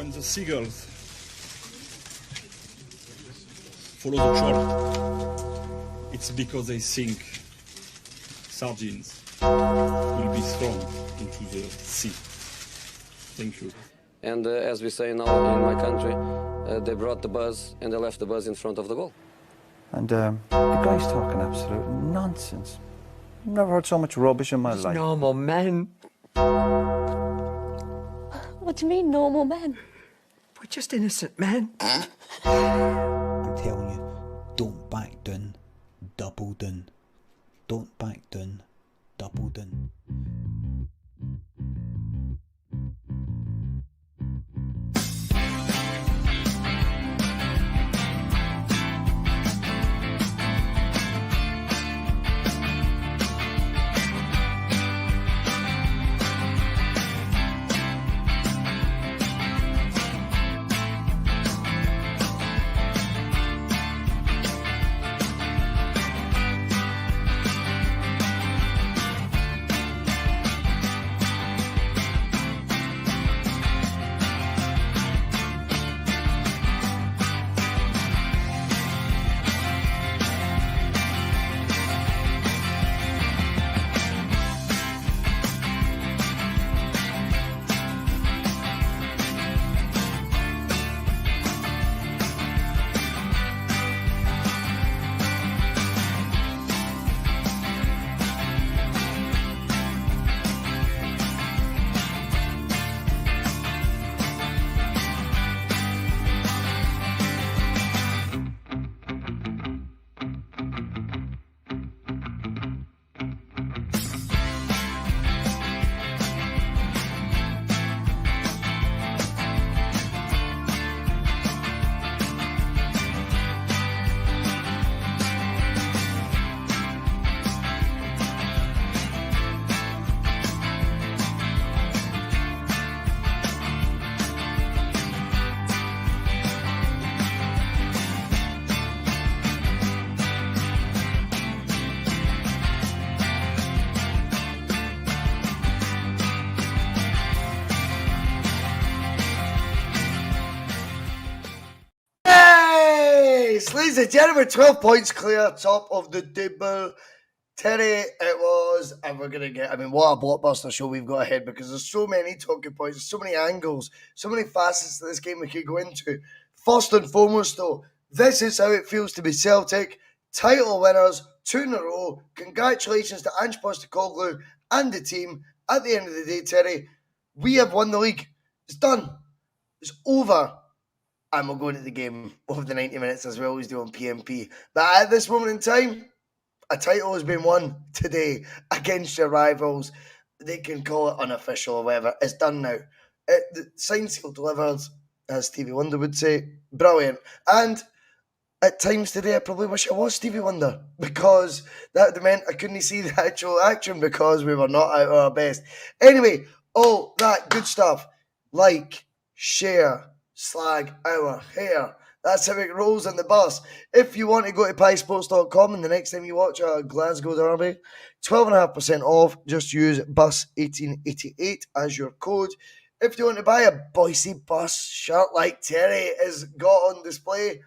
And the seagulls follow the trawl. It's because they think sardines will be thrown into the sea. Thank you. And as we say now in my country, they brought the bus and they left the bus in front of the goal. And the guy's talking absolute nonsense. Never heard so much rubbish in my life. Normal men. What do you mean, normal men? We're just innocent men. I'm telling you, don't back down, double down. Don't back down, double down. Ladies and gentlemen, 12 points clear, top of the table. Terry, it was, and we're going to get, what a blockbuster show we've got ahead, because there's so many talking points, there's so many angles, so many facets to this game we could go into. First and foremost, though, this is how it feels to be Celtic. Title winners, 2 in a row. Congratulations to Ange Postecoglou and the team. At the end of the day, Terry, we have won the league. It's done. It's over. And we'll go into the game over the 90 minutes as we always do on P.M.P. But at this moment in time, a title has been won today against your rivals. They can call it unofficial or whatever. It's done now. The sign seal delivered, as Stevie Wonder would say. Brilliant. And at times today, I probably wish I was Stevie Wonder, because that meant I couldn't see the actual action because we were not at our best. Anyway, all that good stuff. Like, share, slag our hair. That's how it rolls on the bus. If you want to go to piesports.com and the next time you watch a Glasgow derby, 12.5% off. Just use Bus1888 as your code. If you want to buy a Bhoycie Bus shirt like Terry has got on display,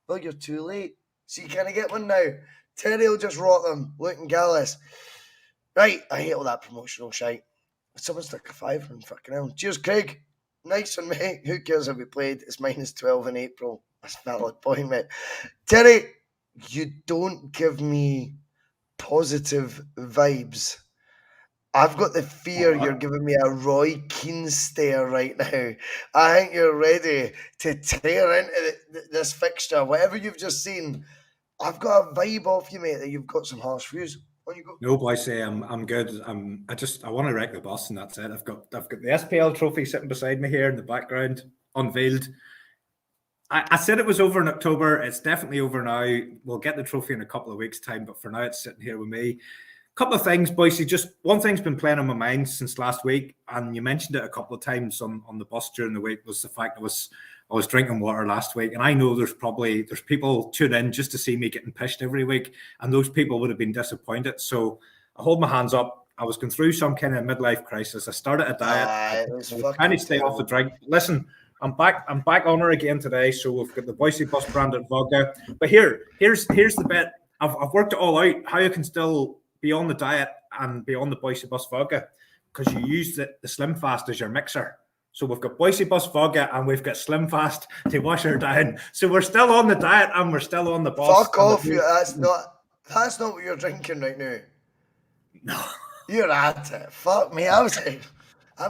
well, you're too late. So you can't get one now. Terry will just rot them, looking gallus. Right, I hate all that promotional shite. Someone stuck a fiver in fucking hell. Cheers, Craig. Nice one, mate. Who cares if we played? It's -12 in April. That's a valid point, mate. Terry, you don't give me positive vibes. I've got the fear you're giving me a Roy Keane stare right now. I think you're ready to tear into this fixture. Whatever you've just seen, I've got a vibe off you, mate, that you've got some harsh views. On you go. No, Bhoycie, I'm good. I want to wreck the bus, and that's it. I've got the SPL trophy sitting beside me here in the background, unveiled. I said it was over in October. It's definitely over now. We'll get the trophy in a couple of weeks' time, but for now, it's sitting here with me. Couple of things, Bhoycie. Just one thing's been playing on my mind since last week, and you mentioned it a couple of times on the bus during the week, was the fact I was drinking water last week, and I know there's people tune in just to see me getting pissed every week, and those people would have been disappointed. So I hold my hands up. I was going through some kind of midlife crisis. I started a diet. I was trying to stay off the drink. Listen, I'm back on her again today. So we've got the Bhoycie Bus branded vodka. But here's the bit. I've worked it all out how you can still be on the diet and be on the Bhoycie Bus vodka, because you use the Slim Fast as your mixer. So we've got Bhoycie Bus vodka and we've got Slim Fast to wash her down. So we're still on the diet and we're still on the bus. Fuck off! That's not what you're drinking right now. No. You're at it. Fuck me. I'm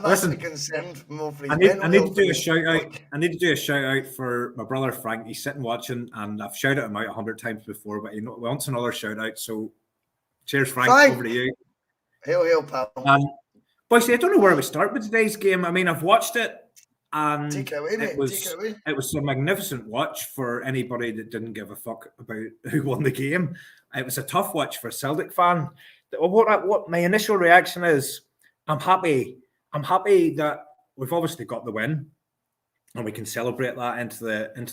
actually concerned more for I need to do a shout out. I need to do a shout out for my brother Frank. He's sitting watching, and I've shouted him out 100 times before, but he wants another shout out. So cheers, Frank. Over to you. Hail, pal. Bhoycie, I don't know where we start with today's game. I mean, I've watched it, and Take it away, mate. It was a magnificent watch for anybody that didn't give a fuck about who won the game. It was a tough watch for a Celtic fan. What my initial reaction is, I'm happy that we've obviously got the win, and we can celebrate that into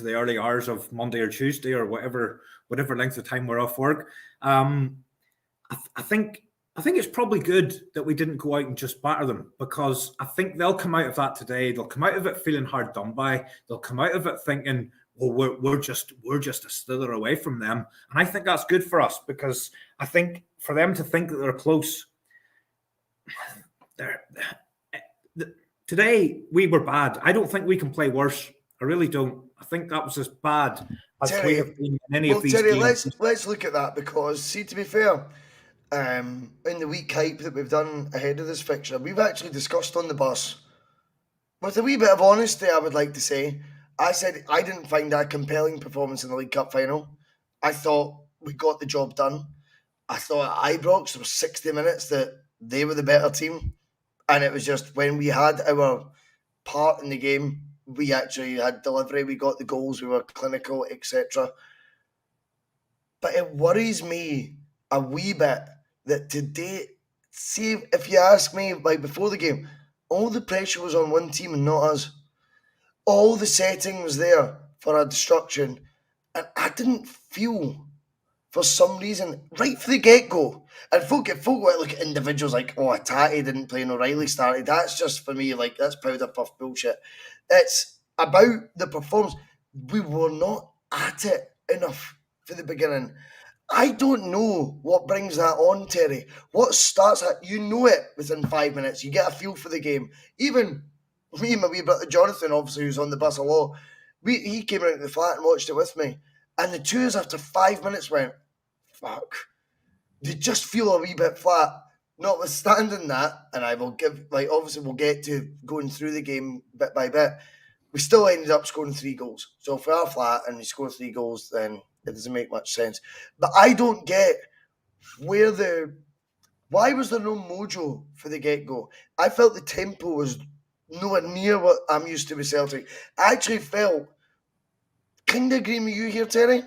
the early hours of Monday or Tuesday or whatever length of time we're off work. I think it's probably good that we didn't go out and just batter them, because I think they'll come out of that today. They'll come out of it feeling hard done by. They'll come out of it thinking, well, we're just a slither away from them, and I think that's good for us, because I think for them to think that they're close. Today we were bad. I don't think we can play worse. I really don't. I think that was as bad as we have been in any of these games. Let's look at that, because, see, to be fair, in the week hype that we've done ahead of this fixture, we've actually discussed on the bus, with a wee bit of honesty, I would like to say, I said I didn't find that a compelling performance in the League Cup final. I thought we got the job done. I thought at Ibrox there was 60 minutes that they were the better team, and it was just when we had our part in the game, we actually had delivery, we got the goals, we were clinical, etc. But it worries me a wee bit that today, see, if you ask me, like before the game, all the pressure was on one team and not us. All the setting was there for our destruction, and I didn't feel, for some reason, right from the get-go. And folk look at individuals like, oh, Tati didn't play and O'Reilly started. That's just, for me, like, that's powder puff bullshit. It's about the performance. We were not at it enough for the beginning. I don't know what brings that on, Terry. What starts that? You know it within 5 minutes. You get a feel for the game. Even me and my wee brother Jonathan, obviously, who's on the bus a lot, he came around to the flat and watched it with me. And the two of us, after 5 minutes, went, fuck. They just feel a wee bit flat. Notwithstanding that, and I will give, like, obviously we'll get to going through the game bit by bit, we still ended up scoring 3 goals. So if we are flat and we score 3 goals, then it doesn't make much sense. But I don't get why was there no mojo for the get-go? I felt the tempo was nowhere near what I'm used to with Celtic. I actually felt, kind of agreeing with you here, Terry.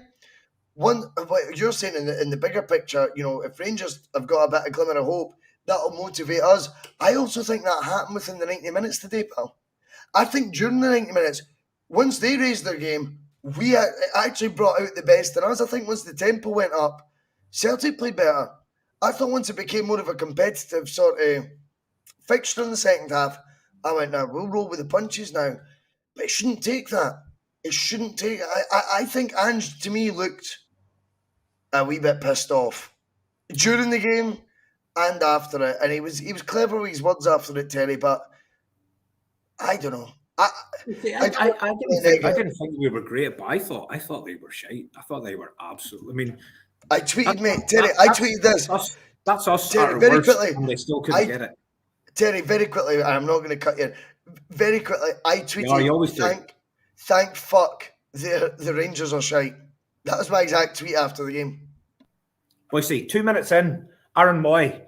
One, what you're saying in the bigger picture, you know, if Rangers have got a bit of glimmer of hope, that'll motivate us. I also think that happened within the 90 minutes today, pal. I think during the 90 minutes, once they raised their game, we actually brought out the best in us. I think once the tempo went up, Celtic played better. I thought once it became more of a competitive sort of fixture in the second half, I went, now we'll roll with the punches now. But it shouldn't take that. It shouldn't take. I think Ange, to me, looked a wee bit pissed off during the game and after it, and he was clever with his words after it, Terry. But I don't know. I didn't think we were great, but I thought they were shite. I thought they were absolutely. I mean, I tweeted, mate, Terry. I tweeted this. That's us. Terry, very quickly, and they still couldn't get it. Terry, very quickly. I'm not going to cut you. Very quickly, I tweeted. No, you always do. Thank fuck the Rangers are shite. That was my exact tweet after the game. Bhoycie, 2 minutes in, Aaron Moy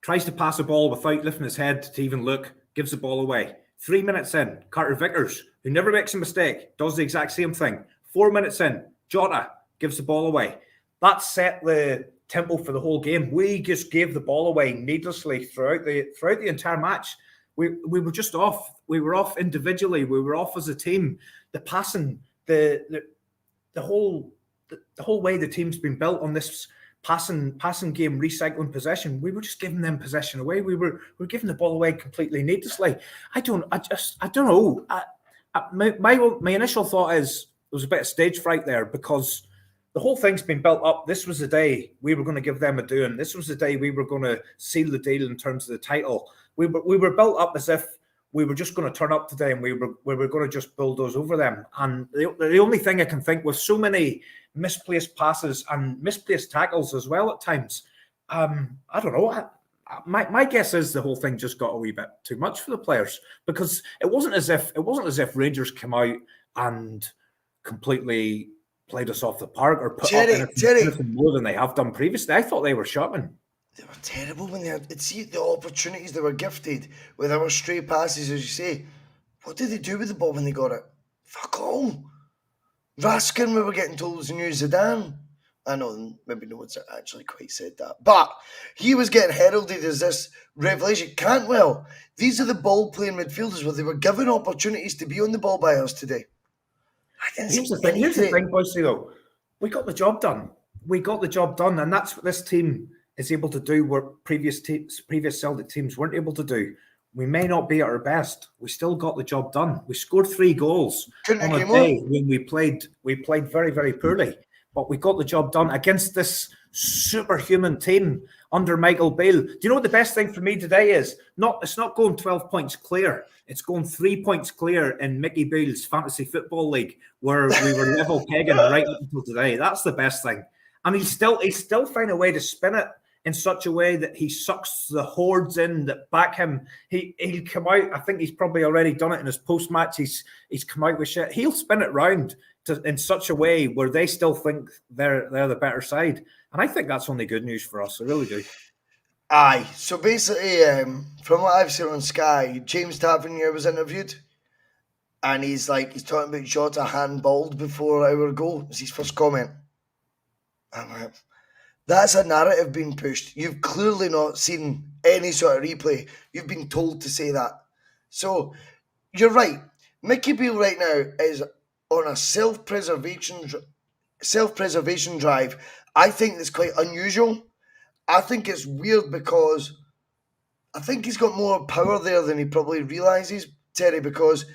tries to pass a ball without lifting his head to even look, gives the ball away. 3 minutes in, Carter Vickers, who never makes a mistake, does the exact same thing. 4 minutes in, Jota gives the ball away. That set the tempo for the whole game. We just gave the ball away needlessly throughout the entire match. We were just off. We were off individually. We were off as a team. The passing, the whole way the team's been built on this passing game, recycling possession. We were just giving them possession away. We were giving the ball away completely needlessly. I don't know. My initial thought is there was a bit of stage fright there because the whole thing's been built up. This was the day we were going to give them a doing. This was the day we were going to seal the deal in terms of the title. We were built up as if we were just going to turn up today and we were going to just bulldoze over them. And the only thing I can think with so many misplaced passes and misplaced tackles as well at times, I don't know. My guess is the whole thing just got a wee bit too much for the players because it wasn't as if Rangers came out and completely played us off the park or put up anything more than they have done previously. I thought they were sharpening. They were terrible when they had. See the opportunities they were gifted with our stray passes, as you say. What did they do with the ball when they got it? Fuck all. Raskin, we were getting told was the new Zidane. I know maybe no one's actually quite said that, but he was getting heralded as this revelation. Cantwell, these are the ball-playing midfielders where they were given opportunities to be on the ball by us today. Here's the thing, Bhoycie, though. We got the job done. And that's what this team is able to do what previous Celtic teams weren't able to do. We may not be at our best. We still got the job done. We scored 3 goals on a day when we played very, very poorly. But we got the job done against this superhuman team under Michael Beale. Do you know what the best thing for me today is? It's not going 12 points clear. It's going 3 points clear in Mickey Beale's Fantasy Football League, where we were level pegging right up until today. That's the best thing. And he still found a way to spin it in such a way that he sucks the hordes in that back him. He'll come out. I think he's probably already done it in his post-match. He's come out with shit. He'll spin it round in such a way where they still think they're the better side. And I think that's only good news for us. I really do. Aye. So basically, from what I've seen on Sky, James Tavernier was interviewed. And he's talking about Jota handballed before our goal. It's his first comment. I'm like, that's a narrative being pushed. You've clearly not seen any sort of replay. You've been told to say that. So, you're right. Mickey Beale right now is on a self-preservation drive. I think that's quite unusual. I think it's weird because I think he's got more power there than he probably realises, Terry, because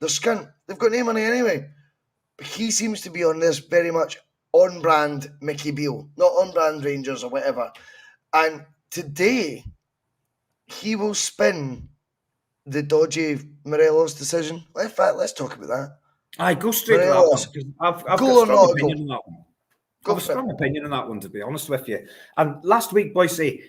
they're skint. They've got no money anyway. But he seems to be on this very much on-brand Mickey Beale, not on-brand Rangers or whatever. And today, he will spin the dodgy Morelos decision. In fact, let's talk about that. Aye, go straight to that one. I've got a strong opinion on that one. I have a strong opinion on that one, to be honest with you. And last week, Bhoycie,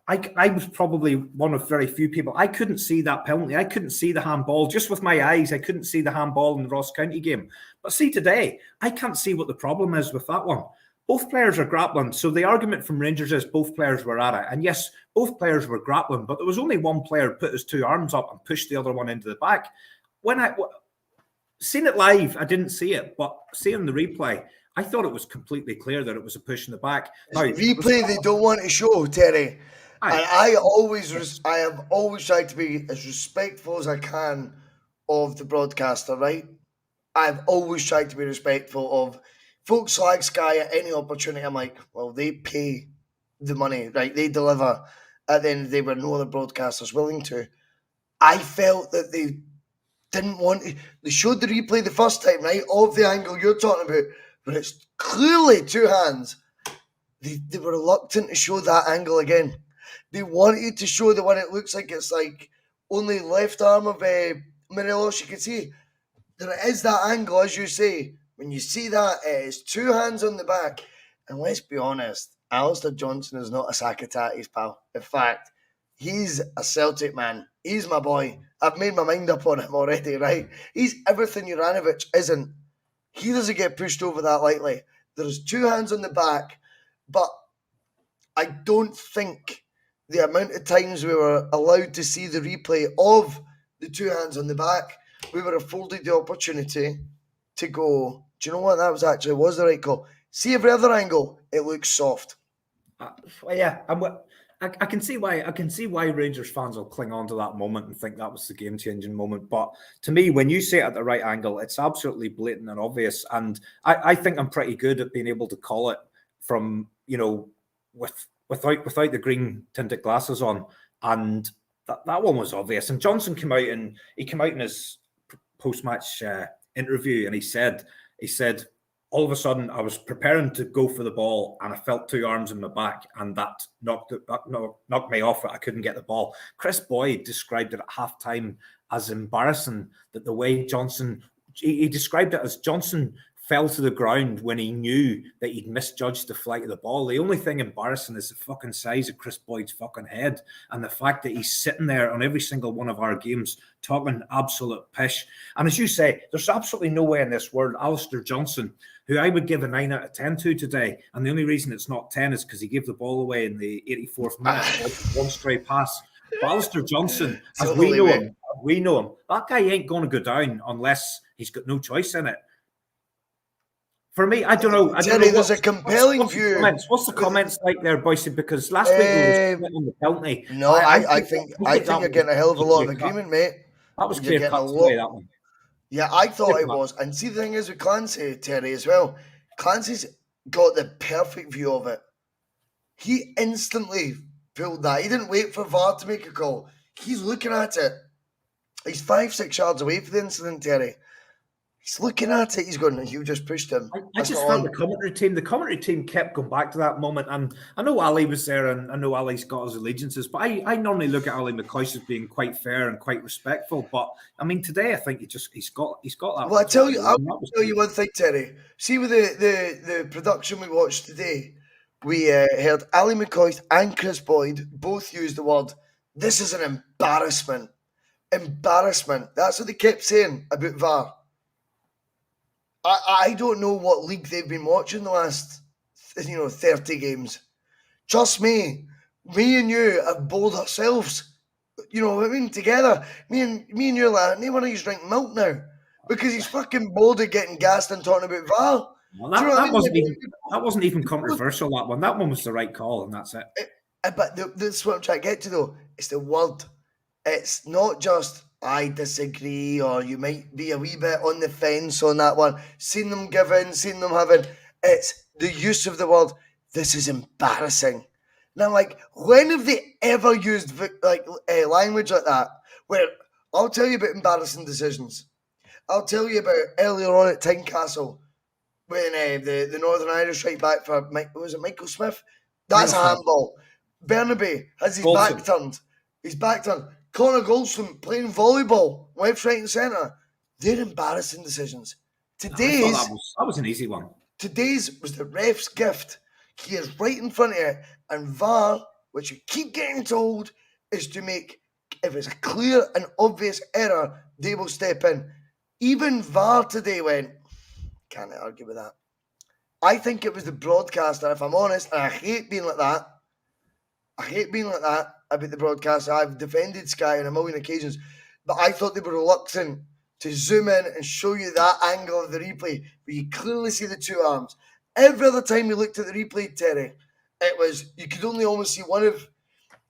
I was probably one of very few people. I couldn't see that penalty. I couldn't see the handball. Just with my eyes, I couldn't see the handball in the Ross County game. But see, today, I can't see what the problem is with that one. Both players are grappling. So the argument from Rangers is both players were at it. And yes, both players were grappling, but there was only one player put his 2 arms up and pushed the other one into the back. When I seen it live, I didn't see it, but seeing the replay, I thought it was completely clear that it was a push in the back. Now, replay they don't want to show, Terry. And I have always tried to be as respectful as I can of the broadcaster, right? I've always tried to be respectful of folks like Sky at any opportunity. I'm like, well, they pay the money, right? They deliver. At the end of the day, where no other broadcaster's willing to. I felt that they didn't want to. They showed the replay the first time, right, of the angle you're talking about, but it's clearly 2 hands. They were reluctant to show that angle again. They wanted to show the one it looks like it's like only left arm of Morelos. You can see there is that angle, as you say. When you see that, it is 2 hands on the back. And let's be honest, Alistair Johnson is not a Sakatatis, pal. In fact, he's a Celtic man. He's my boy. I've made my mind up on him already, right? He's everything Juranovic isn't. He doesn't get pushed over that lightly. There's 2 hands on the back, but I don't think the amount of times we were allowed to see the replay of the 2 hands on the back, we were afforded the opportunity to go, do you know what, that was the right call. See every other angle, it looks soft. Yeah, I can see why Rangers fans will cling on to that moment and think that was the game-changing moment. But to me, when you see it at the right angle, it's absolutely blatant and obvious. And I think I'm pretty good at being able to call it from, without the green tinted glasses on. And that one was obvious. And Johnson came out in his post-match interview, and he said, all of a sudden I was preparing to go for the ball and I felt two arms in my back, and that knocked me off. I couldn't get the ball. Chris Boyd described it at halftime as embarrassing, that the way Johnson, he described it as Johnson fell to the ground when he knew that he'd misjudged the flight of the ball. The only thing embarrassing is the fucking size of Chris Boyd's fucking head, and the fact that he's sitting there on every single one of our games talking absolute pish. And as you say, there's absolutely no way in this world Alistair Johnson, who I would give a 9 out of 10 to today, and the only reason it's not 10 is because he gave the ball away in the 84th minute, one stray pass. But Alistair Johnson, as we know him, that guy ain't going to go down unless he's got no choice in it. For me, I don't know. There's a compelling view. What's the comments like there, Bhoycie? Because last week we were on the penalty. No, I think you're getting a hell of a lot of agreement, mate. That was clear cut today, that one. Yeah, I thought it was. And see, the thing is with Clancy, Terry, as well, Clancy's got the perfect view of it. He instantly pulled that. He didn't wait for VAR to make a call. He's looking at it. He's 5-6 yards away from the incident, Terry. He's looking at it. He's going, you just pushed him. I just felt the commentary team kept going back to that moment. And I know Ali was there, and I know Ali's got his allegiances, but I normally look at Ali McCoist as being quite fair and quite respectful. But I mean, today I think he's got that. Well, I'll tell you one thing, Terry. See, with the production we watched today, we heard Ali McCoist and Chris Boyd both use the word, "This is an embarrassment." Embarrassment. That's what they kept saying about VAR. I don't know what league they've been watching the last 30 games. Trust me and you have bowled ourselves. You know what I mean? Together. Me and you are like, no one of you drink milk now. Because he's fucking bored of getting gassed and talking about VAR. Well, that wasn't even controversial, that one. That one was the right call, and that's it. But that's what I'm trying to get to, though. It's the word. It's not just I disagree, or you might be a wee bit on the fence on that one. Seen them giving, seen them having. It's the use of the word, this is embarrassing. Now, like, when have they ever used language like that? Where I'll tell you about embarrassing decisions. I'll tell you about earlier on at Tynecastle when the Northern Irish right back for, was it Michael Smith? That's a handball. Bernabe has his back turned. His back turned. Connor Goldson playing volleyball, left, right, and centre. They're embarrassing decisions. Today's that was an easy one. Today's was the ref's gift. He is right in front of you, and VAR, which you keep getting told, is to make, if it's a clear and obvious error, they will step in. Even VAR today went, can't argue with that. I think it was the broadcaster, if I'm honest, and I hate being like that. About the broadcaster. I've defended Sky on a million occasions, but I thought they were reluctant to zoom in and show you that angle of the replay where you clearly see the two arms. Every other time you looked at the replay, Terry, it was, you could only almost see one of,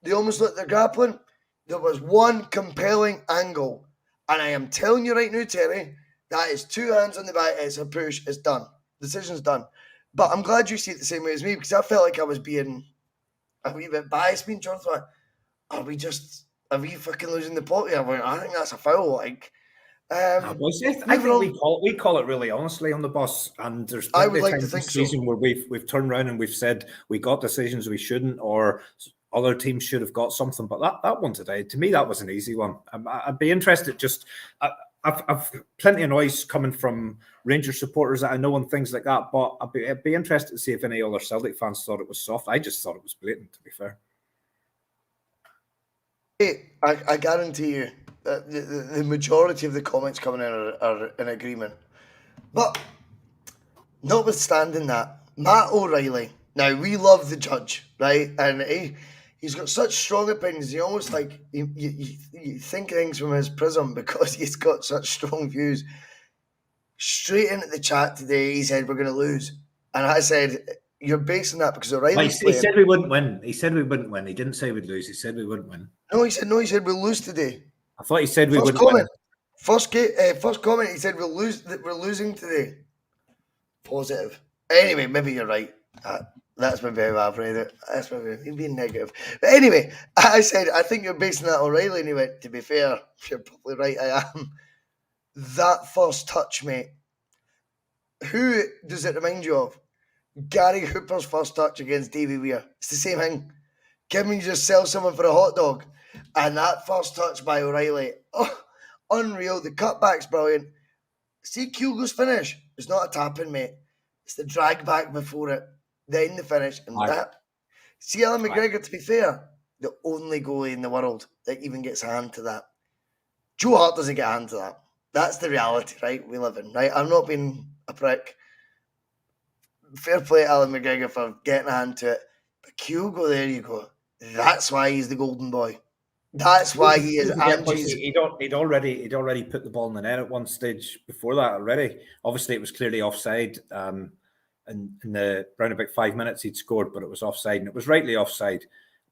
they almost looked at the grappling. There was one compelling angle. And I am telling you right now, Terry, that is two hands on the back, it's a push, it's done. Decision's done. But I'm glad you see it the same way as me, because I felt like I was being a wee bit biased. Me and John thought, are we fucking losing the plot here? I think that's a foul. Like, I think we call it really honestly on the bus, and there's plenty of times this season where we've turned around and we've said we got decisions we shouldn't, or other teams should have got something. But that one today, to me, that was an easy one. I'd be interested. I've plenty of noise coming from Rangers supporters that I know and things like that, but I'd be interested to see if any other Celtic fans thought it was soft. I just thought it was blatant, to be fair. Hey, I guarantee you that the majority of the comments coming in are in agreement. But notwithstanding that, Matt O'Reilly, now we love the judge, right? And he's got such strong opinions. He almost like, you think things from his prism because he's got such strong views. Straight into the chat today, he said, we're going to lose. And I said, you're basing that because O'Reilly's he said we wouldn't win. He said we wouldn't win. He didn't say we'd lose. He said we wouldn't win. No, he said we'll lose today. I thought he said we wouldn't win. First comment, he said we're losing today. Positive. Anyway, maybe you're right. That's maybe how I've read it. That's maybe being negative. But anyway, I said, I think you're basing that on O'Reilly, and he went, to be fair, you're probably right, I am. that first touch, mate. Who does it remind you of? Gary Hooper's first touch against Davy Weir. It's the same thing. Can you just sell someone for a hot dog? And that first touch by O'Reilly, unreal. The cutback's brilliant. See Kyogo's finish. It's not a tap-in, mate. It's the drag back before it, then the finish. And that. See Alan McGregor, to be fair, the only goalie in the world that even gets a hand to that. Joe Hart doesn't get a hand to that. That's the reality, right? We live in, right? I'm not being a prick. Fair play to Alan McGregor for getting a hand to it. But Kyogo, there you go. That's why he's the golden boy. That's why he is Angie's. He'd already put the ball in the net at one stage before that already. Obviously, it was clearly offside. And in the round about 5 minutes, he'd scored, but it was offside, and it was rightly offside.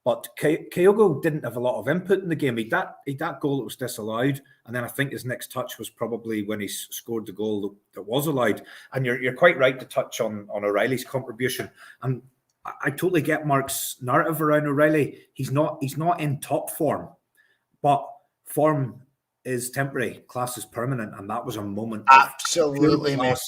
But Kyogo didn't have a lot of input in the game. He'd that goal that was disallowed, and then I think his next touch was probably when he scored the goal that was allowed. And you're quite right to touch on O'Reilly's contribution. And I totally get Mark's narrative around O'Reilly. He's not in top form, but form is temporary, class is permanent, and that was a moment. Absolutely, mate.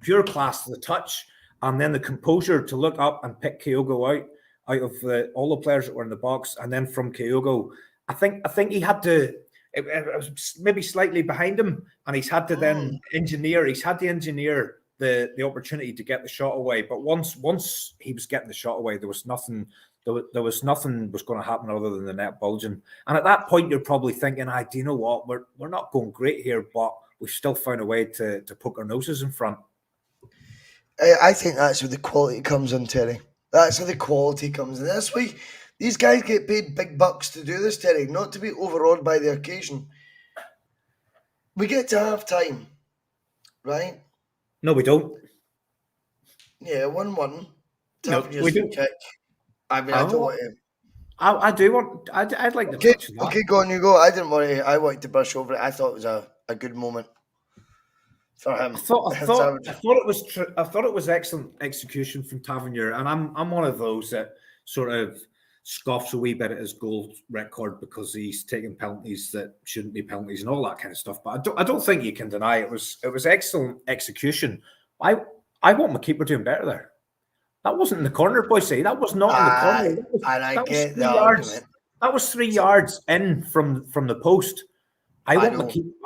Pure class, the touch, and then the composure to look up and pick Kyogo out of all the players that were in the box, and then from Kyogo, I think he had to. It was maybe slightly behind him, and he's had to then engineer. He's had to engineer the opportunity to get the shot away. But once he was getting the shot away, there was nothing. There was nothing was going to happen other than the net bulging. And at that point, you're probably thinking, do you know what? We're not going great here, but we've still found a way to poke our noses in front. I think that's where the quality comes in, Terry. That's where the quality comes in. That's why these guys get paid big bucks to do this, Terry, not to be overawed by the occasion. We get to half time, right? No, we don't. Yeah, 1-1. No, we don't. Kick. I mean, I don't want to. I do want. I'd like to touch that. Okay, go on, you go. I didn't want to. I wanted to brush over it. I thought it was a good moment for him. I thought it was excellent execution from Tavernier, and I'm one of those that sort of scoffs a wee bit at his goal record because he's taking penalties that shouldn't be penalties and all that kind of stuff. But I don't think you can deny it was excellent execution. I want my keeper doing better there. That wasn't in the corner, Bhoycie. That was not in the corner. That was 3 yards in from the post. I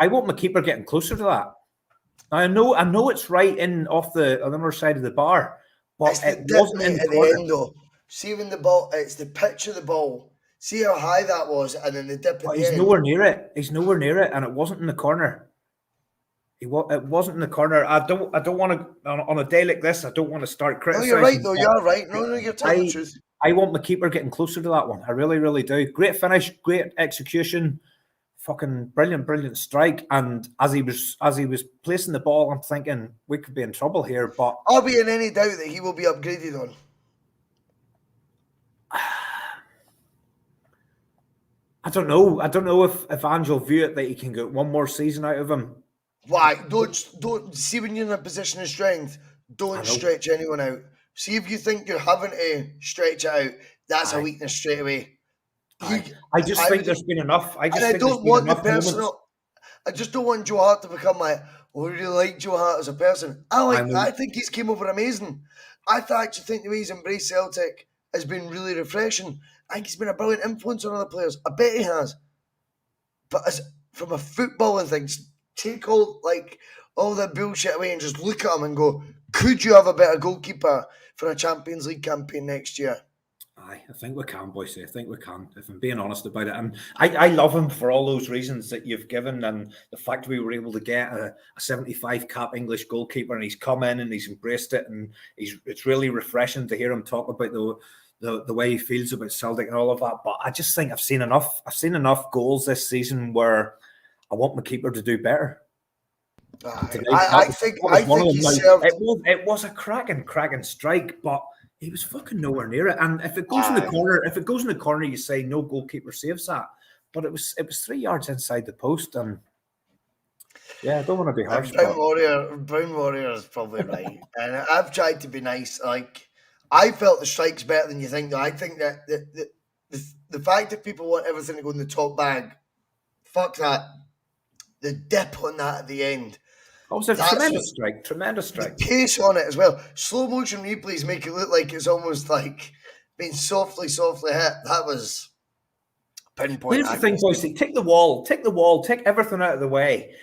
want my keeper getting closer to that. I know it's right in off the other side of the bar, but it wasn't in the corner. End, though. See when the ball, it's the pitch of the ball. See how high that was, and then the dip. But he's nowhere near it. He's nowhere near it, and it wasn't in the corner. It wasn't in the corner. I don't want to on a day like this. I don't want to start criticizing. No, you're right though. You're right. No, you're telling the truth. I want my keeper getting closer to that one. I really, really do. Great finish, great execution, fucking brilliant strike. And as he was placing the ball, I'm thinking we could be in trouble here. But I'll be in any doubt that he will be upgraded on. I don't know. I don't know if Angel view it that he can get one more season out of him. Why? Don't see when you're in a position of strength. Don't stretch anyone out. See if you think you're having to stretch it out. That's a weakness straight away. I just think there's been enough. I don't want the personal. I just don't want Joe Hart to become like, oh, I really like Joe Hart as a person. I think he's came over amazing. I actually think the way he's embraced Celtic has been really refreshing. I think he's been a brilliant influence on other players. I bet he has. But from a footballing thing, take all the bullshit away and just look at him and go, could you have a better goalkeeper for a Champions League campaign next year? I think we can, Bhoycie. I think we can, if I'm being honest about it. And I love him for all those reasons that you've given, and the fact we were able to get a 75 cap English goalkeeper, and he's come in and he's embraced it, and it's really refreshing to hear him talk about the way he feels about Celtic and all of that. But I just think I've seen enough goals this season where I want my keeper to do better. I think he served. It was a cracking strike, but he was fucking nowhere near it. And if it goes in the corner, you say no goalkeeper saves that. But it was 3 yards inside the post, and yeah, I don't want to be harsh. Brown Warrior is probably right, and I've tried to be nice. I felt the strike's better than you think. Though I think that the fact that people want everything to go in the top bag, fuck that. the dip on that at the end. That was a That's tremendous strike. The pace on it as well. Slow motion replays make it look like it's almost like being softly hit. That was pinpoint. Here's the thing, Bhoycie, take the wall, take everything out of the way.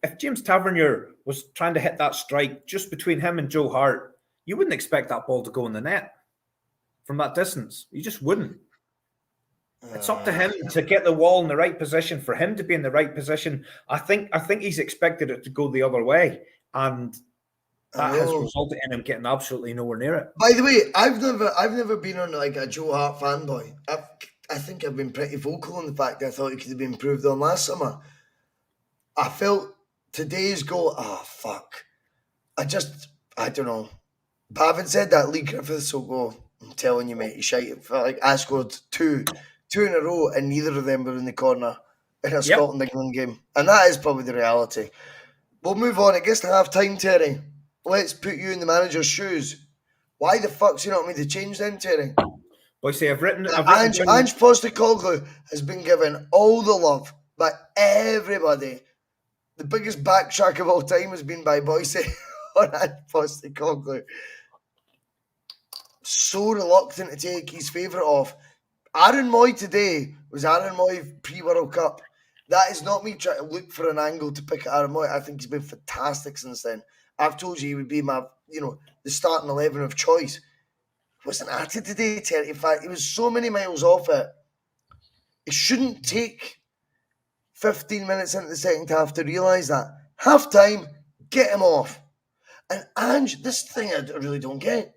If James Tavernier was trying to hit that strike just between him and Joe Hart, you wouldn't expect that ball to go in the net from that distance. You just wouldn't. It's up to him to get the wall in the right position, for him to be in the right position. I think he's expected it to go the other way, and that has resulted in him getting absolutely nowhere near it. By the way, I've never been on like a Joe Hart fanboy. I think I've been pretty vocal on the fact that I thought he could have been improved on last summer. I felt today's goal, fuck. I don't know. But having said that, Lee Griffiths will go, I'm telling you, mate, he's shite. It felt like I scored two in a row, and neither of them were in the corner in a Scotland-England game. And that is probably the reality. We'll move on. It gets to half-time, Terry. Let's put you in the manager's shoes. Why the fuck's he not made the change then, Terry? Bhoycie, I've written Ange Postecoglou has been given all the love by everybody. The biggest backtrack of all time has been by Bhoycie on Ange Postecoglou. So reluctant to take his favourite off. Aaron Moy today was Aaron Moy pre-World Cup. That is not me trying to look for an angle to pick at Aaron Moy. I think he's been fantastic since then. I've told you he would be my, the starting 11 of choice. Wasn't at it today, Terry. In fact, he was so many miles off it. It shouldn't take 15 minutes into the second half to realise that. Half time, get him off. And Ange, this thing I really don't get.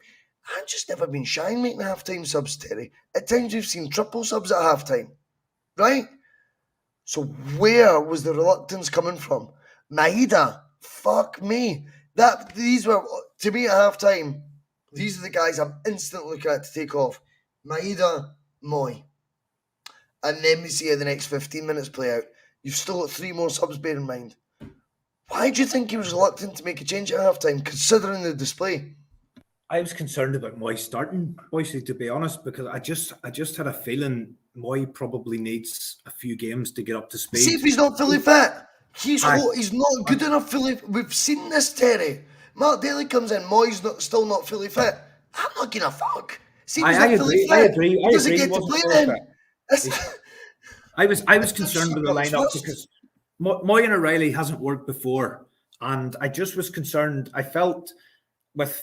Ange has never been shy in making half-time subs, Terry. At times we've seen triple subs at half-time. Right? So where was the reluctance coming from? Maeda, fuck me. These were, to me at half-time, these are the guys I'm instantly looking at to take off. Maeda, Moy. And then we see how the next 15 minutes play out. You've still got 3 more subs, bear in mind. Why do you think he was reluctant to make a change at half-time, considering the display? I was concerned about Moy starting, Bhoycie, to be honest, because I just had a feeling Moy probably needs a few games to get up to speed. See if he's not fully fit. He's not good enough fully. We've seen this, Terry. Mark Daly comes in, Moy's still not fully fit. I'm not gonna fuck. See if he's not fully fit. I agree. He doesn't get to play then. I was concerned with the lineup because Moy and O'Reilly hasn't worked before, and I just was concerned. I felt with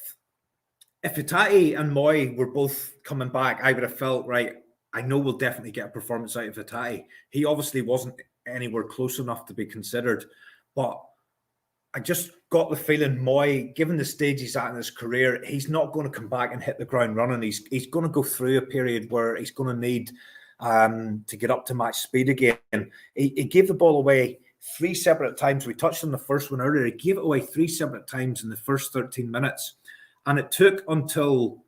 if Hatate and Moy were both coming back, I would have felt, right, I know we'll definitely get a performance out of Hatate. He obviously wasn't anywhere close enough to be considered, but I just got the feeling Moy, given the stage he's at in his career, he's not going to come back and hit the ground running. He's going to go through a period where he's going to need to get up to match speed again. He gave the ball away 3 separate times. We touched on the first one earlier. He gave it away 3 separate times in the first 13 minutes. And it took until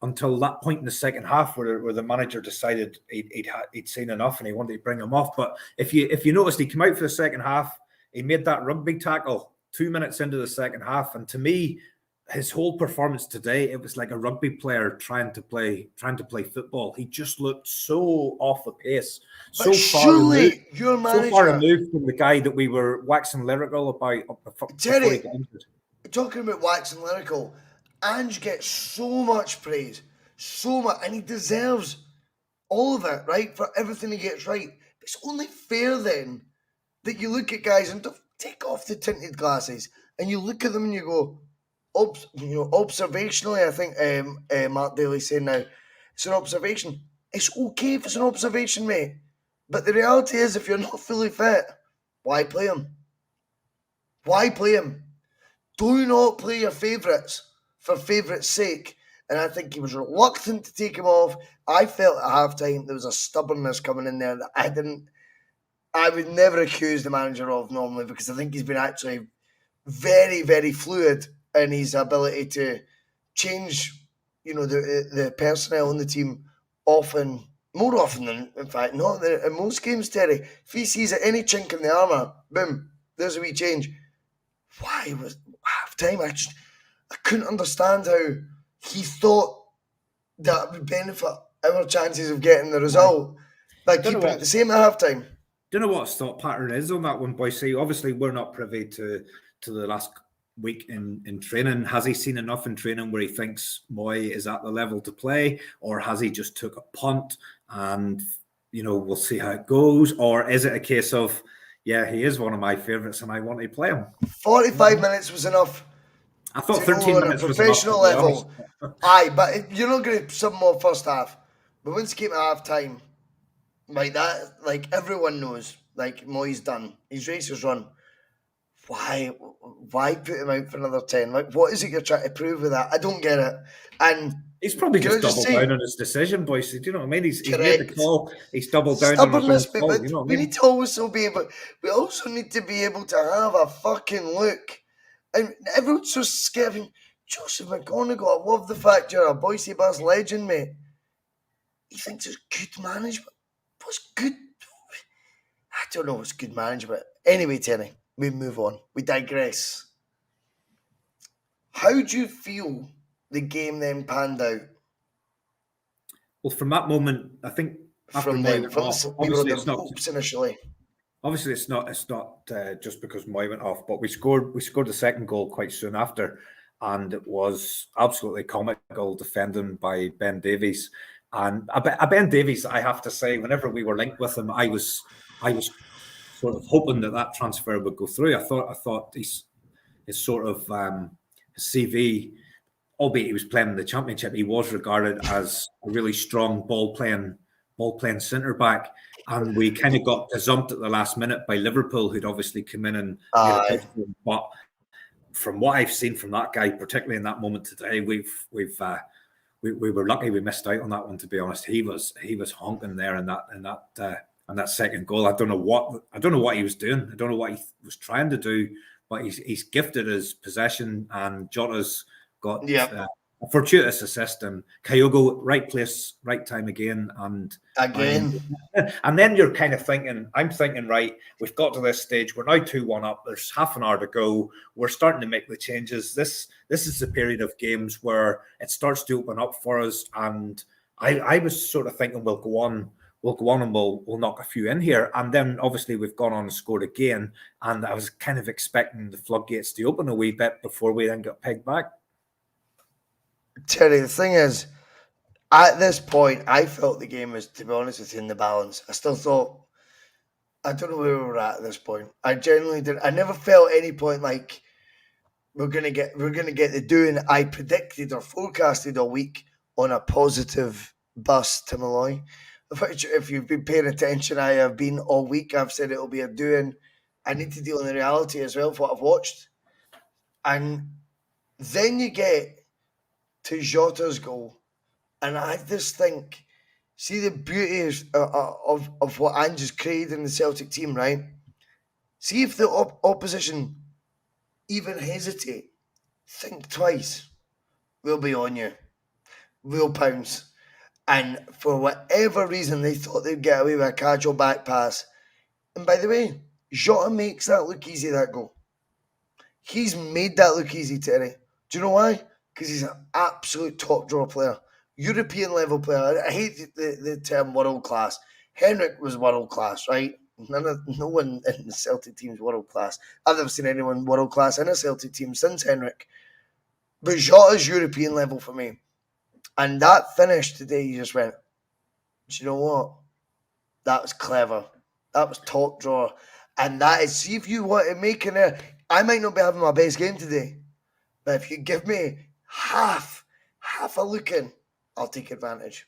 that point in the second half where the manager decided he'd seen enough and he wanted to bring him off. But if you noticed, he came out for the second half. He made that rugby tackle 2 minutes into the second half. And to me, his whole performance today, it was like a rugby player trying to play football. He just looked so off the pace, so far removed from the guy that we were waxing lyrical about. Terry, talking about waxing lyrical, Ange gets so much praise, so much, and he deserves all of it, right, for everything he gets right. But it's only fair then that you look at guys and take off the tinted glasses and you look at them and you go, observationally, I think Mark Daly's saying now, it's an observation. It's okay if it's an observation, mate. But the reality is, if you're not fully fit, why play him? Why play him? Do not play your favourites for favourites' sake. And I think he was reluctant to take him off. I felt at half-time there was a stubbornness coming in there that I would never accuse the manager of normally, because I think he's been actually very, very fluid in his ability to change, the personnel on the team more often than, in fact, not in most games, Terry. If he sees any chink in the armour, boom, there's a wee change. Why was half-time? I couldn't understand how he thought that would benefit our chances of getting the result by keeping it the same at half-time. don't know what his thought pattern is on that one, Bhoycie. Obviously, we're not privy to the last week in training. Has he seen enough in training where he thinks Moy is at the level to play, or has he just took a punt and, you know, we'll see how it goes? Or is it a case of, yeah, he is one of my favourites and I want to play him? 45 minutes was enough. I thought to 13 know on a minutes was enough, to professional be honest. level. Aye, but you're not going to sub more first half. But once you came to half time, like that, like everyone knows, like Moy's done. His race is run. Why put him out for another 10? Like, what is it you're trying to prove with that? I don't get it. And he's probably can I just doubled say, down on his decision, Bhoycie. Do you know what I mean? He's made the correct. call. He's doubled down on his Stubbornness, own call. but You know what I we mean? need to also be able. We also need to be able to have a fucking look. And everyone's so scared. I mean, Joseph McGonigal, I love the fact you're a Bhoycie Bus legend, mate. He thinks it's good management. What's good? I don't know what's good management. Anyway, Terry, we move on. We digress. How do you feel the game then panned out? Well, from that moment, I think after From Moy then, went from off, we were on obviously the it's not. ropes initially. Obviously, it's not just because Moy went off, but we scored the second goal quite soon after, and it was absolutely comical defending by Ben Davies. And Ben Davies, I have to say, whenever we were linked with him, I was sort of hoping that transfer would go through. I thought his sort of his CV, albeit he was playing in the Championship, he was regarded as a really strong ball playing centre back. And we kind of got gazumped at the last minute by Liverpool, who'd obviously come in and made a bid for him. But from what I've seen from that guy, particularly in that moment today, we were lucky we missed out on that one. To be honest, he was honking there in that second goal. I don't know what he was doing. I don't know what he was trying to do, but he's gifted his possession, and Jota's got a fortuitous assist, and Kyogo, right place, right time again. And then you're kind of thinking, I'm thinking, right, we've got to this stage. We're now 2-1 up. There's half an hour to go. We're starting to make the changes. This is the period of games where it starts to open up for us. And I was sort of thinking we'll go on and we'll knock a few in here. And then obviously we've gone on and scored again. And I was kind of expecting the floodgates to open a wee bit before we then got pegged back. Terry, the thing is, at this point, I felt the game was, to be honest with you, in the balance. I still thought, I don't know where we were at this point. I genuinely did. I never felt at any point like we're gonna get the doing I predicted or forecasted all week on a positive bus to Malloy. If you've been paying attention, I have been all week. I've said it'll be a doing. I need to deal in the reality as well of what I've watched. And then you get to Jota's goal. And I just think, see the beauty of what Ange's created in the Celtic team, right? See if the opposition even hesitate, think twice. We'll be on you. We'll pounce. And for whatever reason, they thought they'd get away with a casual back pass. And by the way, Jota makes that look easy, that goal. He's made that look easy, Terry. Do you know why? Because he's an absolute top draw player. European level player. I hate the term world class. Henrik was world class, right? No one in the Celtic team is world class. I've never seen anyone world class in a Celtic team since Henrik. But Jota's European level for me. And that finish today, you just went, do you know what? That was clever. That was top drawer. And that is, see if you want to make an error. I might not be having my best game today. But if you give me half a look in, I'll take advantage.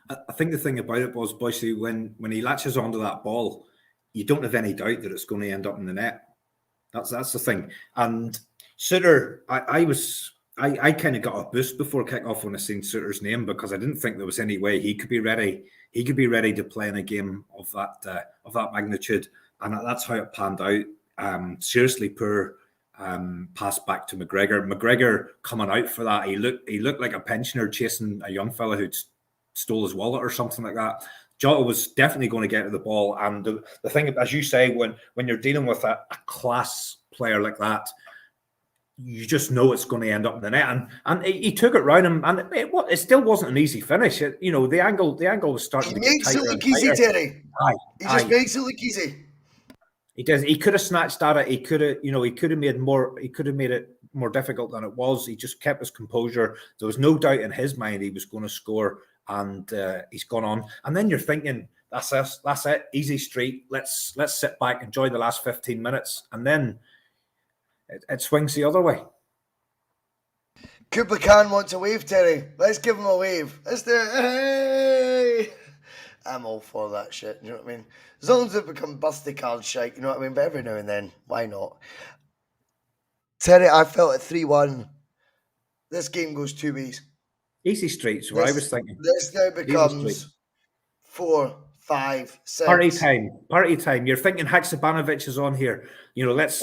I think the thing about it was, Bhoycie, when he latches onto that ball, you don't have any doubt that it's going to end up in the net. That's the thing. And Suter, I kind of got a boost before kick-off when I seen Suter's name, because I didn't think there was any way he could be ready. He could be ready to play in a game of that magnitude, and that's how it panned out. Seriously poor pass back to McGregor. McGregor coming out for that, he looked like a pensioner chasing a young fella who'd stole his wallet or something like that. Jota was definitely going to get to the ball, and the thing, as you say, when you're dealing with a class player like that, you just know it's going to end up in the net. And he took it round him, and it still wasn't an easy finish. The angle was starting to get makes tighter it and look easy, tighter. Terry. Aye, He just makes it look easy. He does. He could have snatched at it. He could have made it more difficult than it was. He just kept his composure. There was no doubt in his mind he was going to score, and he's gone on. And then you're thinking, that's it, easy street. Let's sit back, enjoy the last 15 minutes, and then it swings the other way. Kublai Khan wants a wave, Terry. Let's give him a wave. Let's do it. Hey! I'm all for that shit, you know what I mean? As long as it become birthday card shite, you know what I mean? But every now and then, why not? Terry, I felt at 3-1. This game goes two ways. Easy streets, what I was thinking. This now becomes 4, 5, 6. Party time. You're thinking Haksabanovic is on here. Let's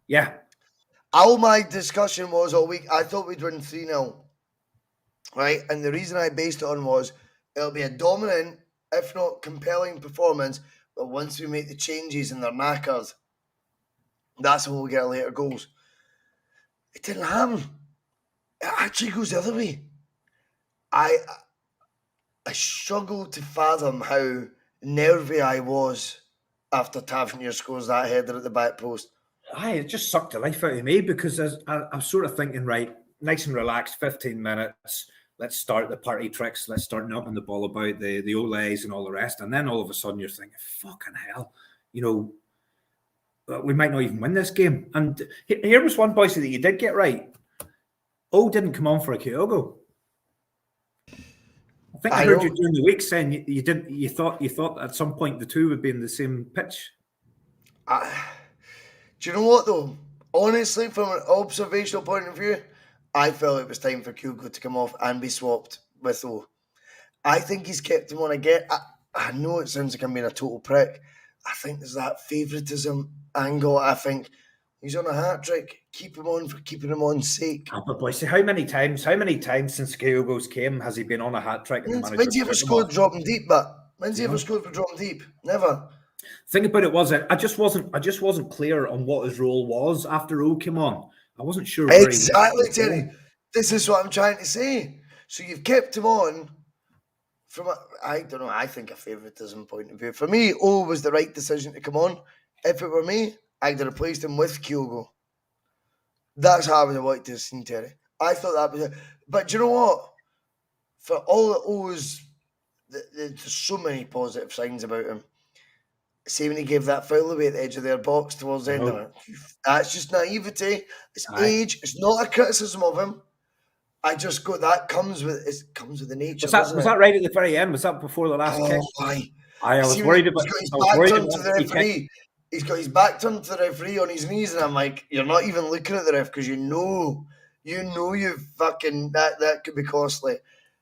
yeah. All my discussion was all week, I thought we'd win 3-0. Right? And the reason I based it on was it'll be a dominant, if not compelling performance, but once we make the changes and they're knackered, that's when we'll get later goals. It didn't happen. It actually goes the other way. I struggled to fathom how nervy I was after Tavernier scores that header at the back post. It just sucked the life out of me because I'm sort of thinking, right, nice and relaxed, 15 minutes. Let's start the party tricks. Let's start knocking the ball about, the olays and all the rest. And then all of a sudden you're thinking, fucking hell, we might not even win this game. And here was one, Bhoycie, that you did get right. Didn't come on for a Kyogo. I think I heard you during the week saying you thought at some point the two would be in the same pitch. Do you know what though? Honestly, from an observational point of view, I felt it was time for Kyogo to come off and be swapped with O. I think he's kept him on again. I know it sounds like I'm being a total prick. I think there's that favouritism angle. I think he's on a hat-trick. Keep him on for keeping him on sake. But Bhoycie, how many times since Kyogo's came has he been on a hat-trick? When's he ever scored dropping deep, but when's he ever scored for dropping deep? Never. Thing about it was I just wasn't clear on what his role was after O came on. I wasn't sure. Exactly, Terry. This is what I'm trying to say. So you've kept him on from I don't know. I think a favouritism point of view. For me, O was the right decision to come on. If it were me, I'd have replaced him with Kyogo. That's how I would have liked to have seen Terry. I thought that was it. But do you know what? For all the O's, there's so many positive signs about him. See when he gave that foul away at the edge of their box towards the end of it. That's just naivety. It's age. It's not a criticism of him. I just go, that comes with the nature. Was that right at the very end? Was that before the last kick? I was worried about. He's got his back turned to the referee on his knees, and I'm like, you're not even looking at the ref because you know you fucking that could be costly.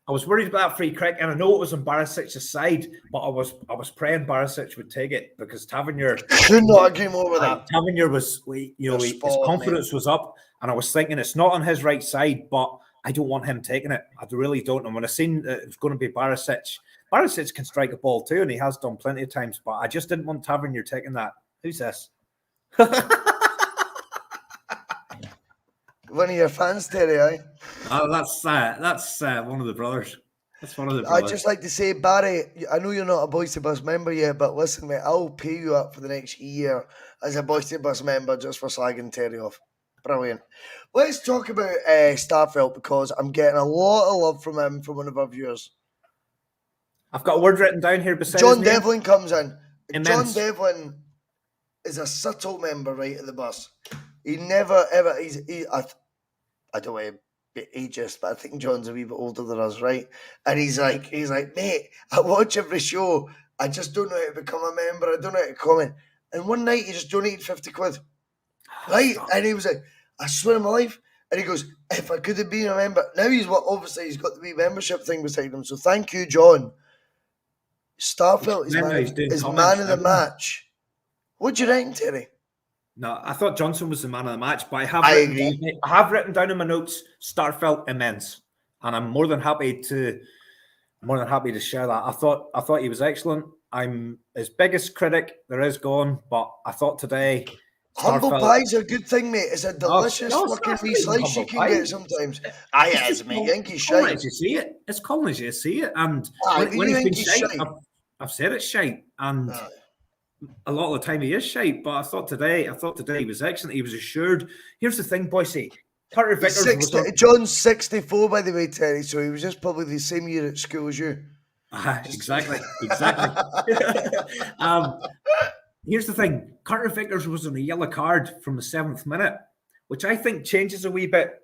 I was worried about that free kick, and I know it was on Barisic's side, but I was praying Barisic would take it because Tavernier could not agree more with that. Tavernier was, his confidence was up, and I was thinking it's not on his right side, but I don't want him taking it. I really don't. And when I seen that it was going to be Barisic can strike a ball too, and he has done plenty of times, but I just didn't want Tavernier taking that. Who's this? One of your fans, Terry, eh? That's one of the brothers. That's one of the brothers. I'd just like to say, Barry, I know you're not a Bhoycie Bus member yet, but listen, mate, I'll pay you up for the next year as a Bhoycie Bus member just for slagging Terry off. Brilliant. Let's talk about Spfl because I'm getting a lot of love from him from one of our viewers. I've got a word written down here beside John Devlin comes in. Immense. John Devlin is a subtle member right at the bus. He never ever. I don't want to be ageist, but I think John's a wee bit older than us, right? And he's like, mate, I watch every show. I just don't know how to become a member. I don't know how to comment. And one night he just donated 50 quid, right? And he was like, I swear on my life. And he goes, if I could have been a member. Now obviously he's got the wee membership thing beside him. So thank you, John. Spfl is man of the match. What do you reckon, Terry? No, I thought Johnson was the man of the match, but I have written down in my notes Spfl immense, and I'm more than happy to share that. I thought he was excellent. I'm his biggest critic there is gone, but I thought today Humble Starfelt. pie's a good thing, mate. It's a delicious no, fucking it's wee not even slice you humble can pie. get sometimes. Aye, It's it just is, mate. You think he's calling it shite. as you see it. It's calling as you see it. And Aye, when you he's been think he's shite, shite. I've said it's shite. And Aye. a lot of the time he is shite. But I thought today he was excellent. He was assured. Here's the thing, Bhoycie. Carter He's Vickers was 60, on. John's 64, by the way, Terry, so he was just probably the same year at school as you. Exactly. Here's the thing. Carter Vickers was on a yellow card from the 7th minute, which I think changes a wee bit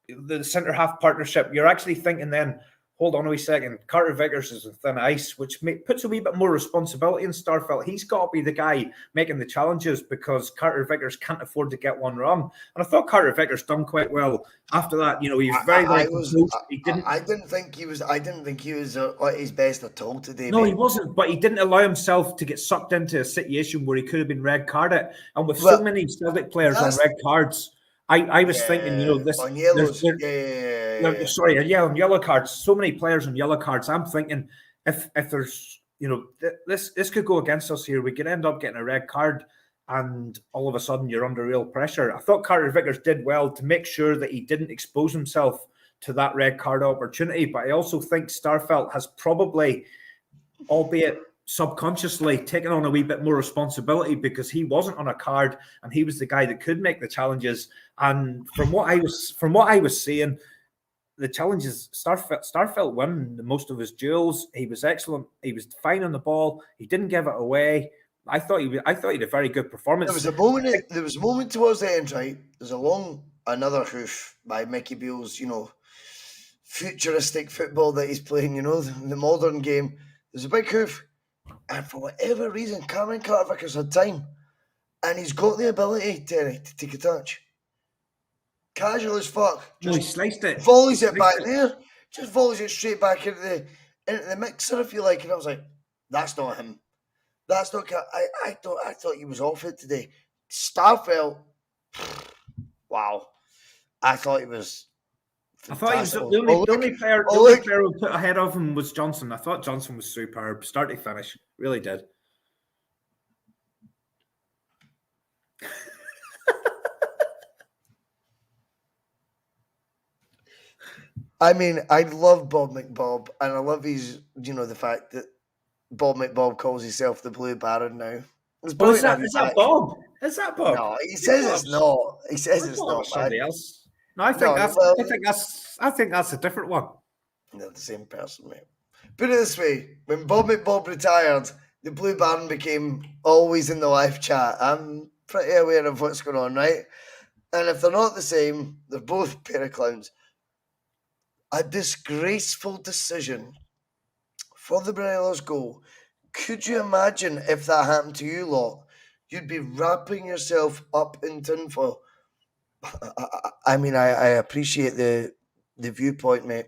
the centre half partnership. You're actually thinking then, hold on a wee second, Carter Vickers is on thin ice, which puts a wee bit more responsibility in Starfelt. He's got to be the guy making the challenges because Carter Vickers can't afford to get one wrong. And I thought Carter Vickers done quite well after that. You know, he was very composed. I didn't think he was at his best at all today. No, mate. he wasn't, but he didn't allow himself to get sucked into a situation where he could have been red carded. And with so many Celtic players on red cards, I was thinking, you know, this on yellows. yellow cards. So many players on yellow cards. I'm thinking if there's, you know, this could go against us here. We could end up getting a red card, and all of a sudden you're under real pressure. I thought Carter Vickers did well to make sure that he didn't expose himself to that red card opportunity. But I also think Starfelt has probably, albeit subconsciously, taken on a wee bit more responsibility because he wasn't on a card and he was the guy that could make the challenges. And from what I was seeing, the challenges, Starfelt won most of his duels. He was excellent. He was fine on the ball. He didn't give it away. I thought he had a very good performance. There was a moment towards the end, right? There's another hoof by Mickey Beale's, you know, futuristic football that he's playing, you know, the modern game. There's a big hoof. And for whatever reason, Cameron Carter Vickers had time. And he's got the ability, Terry, to take a touch. Casual as fuck. He sliced it. Volleys it back there. Just volleys it straight back into the mixer, if you like. And I was like, that's not him. That's not. I thought he was off it today. Starfelt. Wow. I thought he was. I thought he was fantastic. the only player who put ahead of him was Johnson. I thought Johnson was superb, start to finish. Really did. I mean, I love Bob McBob, and I love his, you know, the fact that Bob McBob calls himself the Blue Baron now. Is that Bob? Is that Bob? No, he says it's not. He says it's not. Somebody else. No, I think that's a different one. They're the same person, mate. Put it this way: when Bob McBob retired, the Blue Baron became always in the live chat. I'm pretty aware of what's going on, right? And if they're not the same, they're both a pair of clowns. A disgraceful decision for the Morelos goal. Could you imagine if that happened to you lot? You'd be wrapping yourself up in tinfoil. I mean, I appreciate the viewpoint, mate.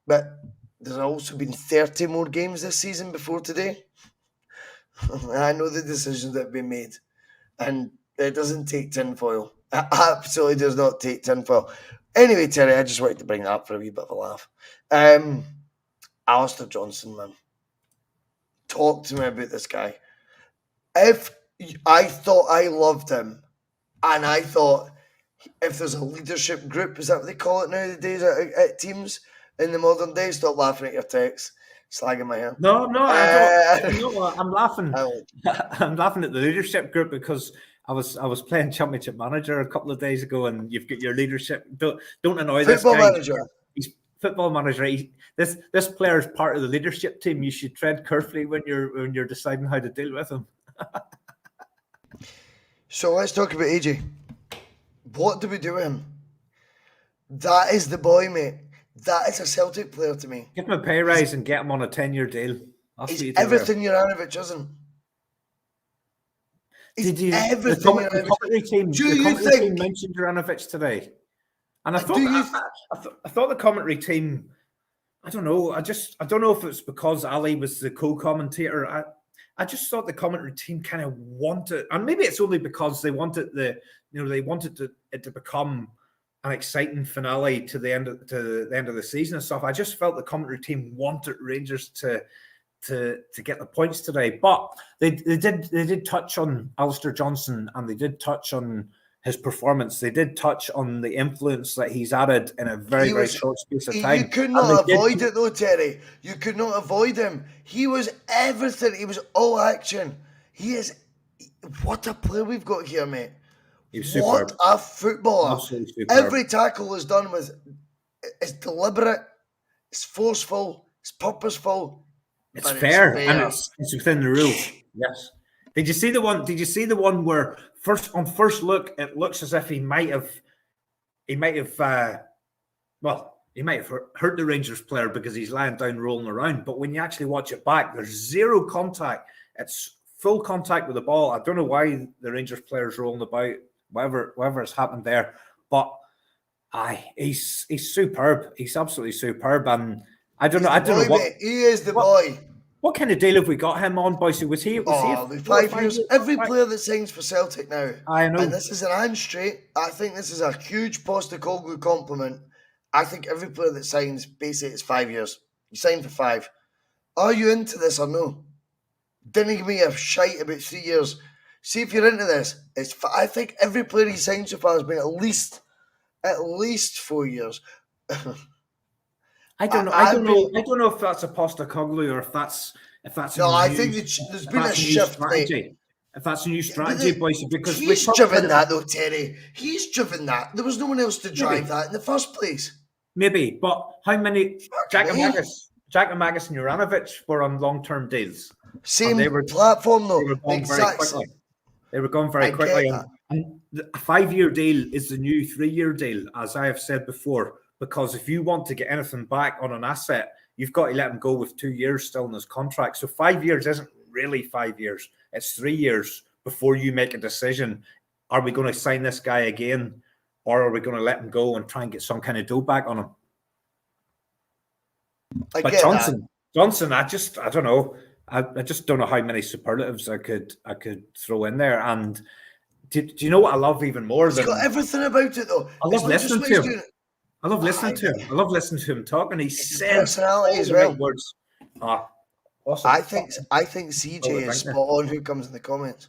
But there's also been 30 more games this season before today. I know the decisions that have been made. And it doesn't take tinfoil. It absolutely does not take tinfoil. Anyway, Terry, I just wanted to bring that up for a wee bit of a laugh. Alistair Johnson, man. Talk to me about this guy. If I thought I loved him, and I thought if there's a leadership group, is that what they call it nowadays at teams in the modern day? Stop laughing at your text, slagging my hair. No, I don't. You know what? I'm laughing. I'm laughing at the leadership group because I was playing Championship Manager a couple of days ago, and you've got your leadership. Don't annoy this guy. Football manager. He's football manager. This player is part of the leadership team. You should tread carefully when you're deciding how to deal with him. So let's talk about AJ. What do we do with him? That is the boy, mate. That is a Celtic player to me. Give him a pay rise and get him on a 10-year deal. He's everything Juranovic isn't. Did you? The commentary team mentioned Juranovic today, and I thought the commentary team. I don't know. I don't know if it's because Ali was the co-commentator. I just thought the commentary team kind of wanted, and maybe it's only because they wanted it to become an exciting finale to the end of the season and stuff. I just felt the commentary team wanted Rangers to to get the points today. But they did touch on Alistair Johnson, and they did touch on his performance. They did touch on the influence that he's added in a very short space of time. You could not avoid it though, Terry. You could not avoid him. He was everything. He was all action. He is. What a player we've got here, mate. He was superb. What a footballer. Absolutely superb. Every tackle is done with, it's deliberate, it's forceful, it's purposeful. It's fair, and it's within the rules. Yes. Did you see the one? Did you see the one where on first look it looks as if he might have hurt the Rangers player because he's lying down rolling around. But when you actually watch it back, there's zero contact. It's full contact with the ball. I don't know why the Rangers player's rolling about, whatever has happened there. But he's superb. He's absolutely superb. And I don't know what mate. He is the boy. What kind of deal have we got him on, Bhoycie? Was he 5 years? Every player that signs for Celtic now, I know, and this is an hand straight. I think this is a huge Postecoglou compliment. I think every player that signs, basically, it's 5 years. You sign for 5. Are you into this or no? Didn't give me a shite about 3 years. See if you're into this. I think every player he signed so far has been at least 4 years. I don't know. I don't know if that's a Postecoglou or if that's. No, I think there's been a shift. Strategy. If that's a new strategy, Bhoycie, because he's driven that though, Terry. He's driven that. There was no one else to drive that in the first place. Maybe, but how many? Giakoumakis and Juranovic were on long-term deals. Same platform though. They were going very quickly. And a 5-year deal is the new 3-year deal, as I have said before. Because if you want to get anything back on an asset, you've got to let him go with 2 years still in his contract. So 5 years isn't really 5 years. It's 3 years before you make a decision. Are we going to sign this guy again? Or are we going to let him go and try and get some kind of dough back on him? But Johnson, I don't know. I just don't know how many superlatives I could throw in there. And do you know what I love even more? He's got everything about it though. I love listening to him. I love listening to him talk, and he says personality as well. Words. Awesome. I think CJ is spot on. Who comes in the comments?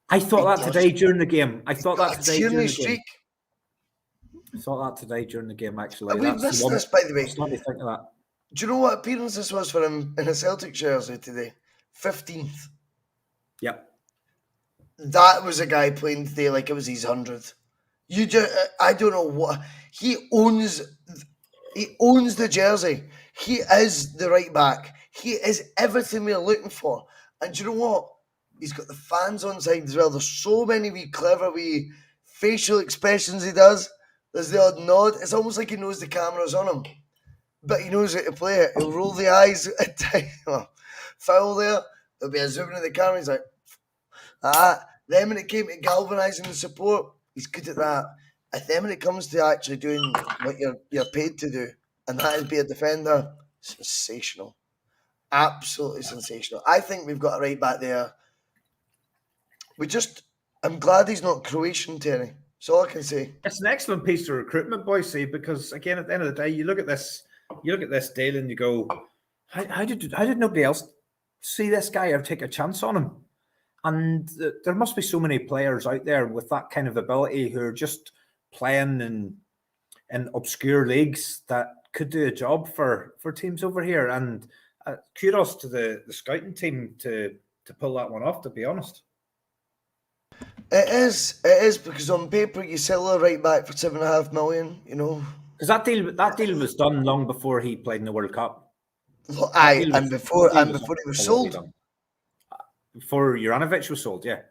I thought that today during the game. I thought that today during the game. Actually, we missed this, by the way. Let me think of that. Do you know what appearance this was for him in a Celtic jersey today? 15th. Yep. That was a guy playing today like it was his 100th. I don't know what he owns. He owns the jersey. He is the right back. He is everything we're looking for. And do you know what? He's got the fans on side as well. There's so many clever facial expressions he does. There's the odd nod. It's almost like he knows the camera's on him, but he knows how to play it. He'll roll the eyes at times. Foul there. There'll be a zoom into the camera. He's like, Then when it came to galvanising the support, he's good at that. And then when it comes to actually doing what you're paid to do, and that is be a defender, sensational. Absolutely sensational. I think we've got a right back there. I'm glad he's not Croatian, Terry. That's all I can say. It's an excellent piece of recruitment, Bhoycie, because again, at the end of the day, you look at this deal and you go, how did nobody else see this guy or take a chance on him? And there must be so many players out there with that kind of ability who are just playing in obscure leagues that could do a job for teams over here. And kudos to the scouting team to pull that one off, to be honest. It is because on paper you sell a right back for $7.5 million, you know. Because that deal was done long before he played in the World Cup. And before he was sold. Before Juranovic was sold, yeah.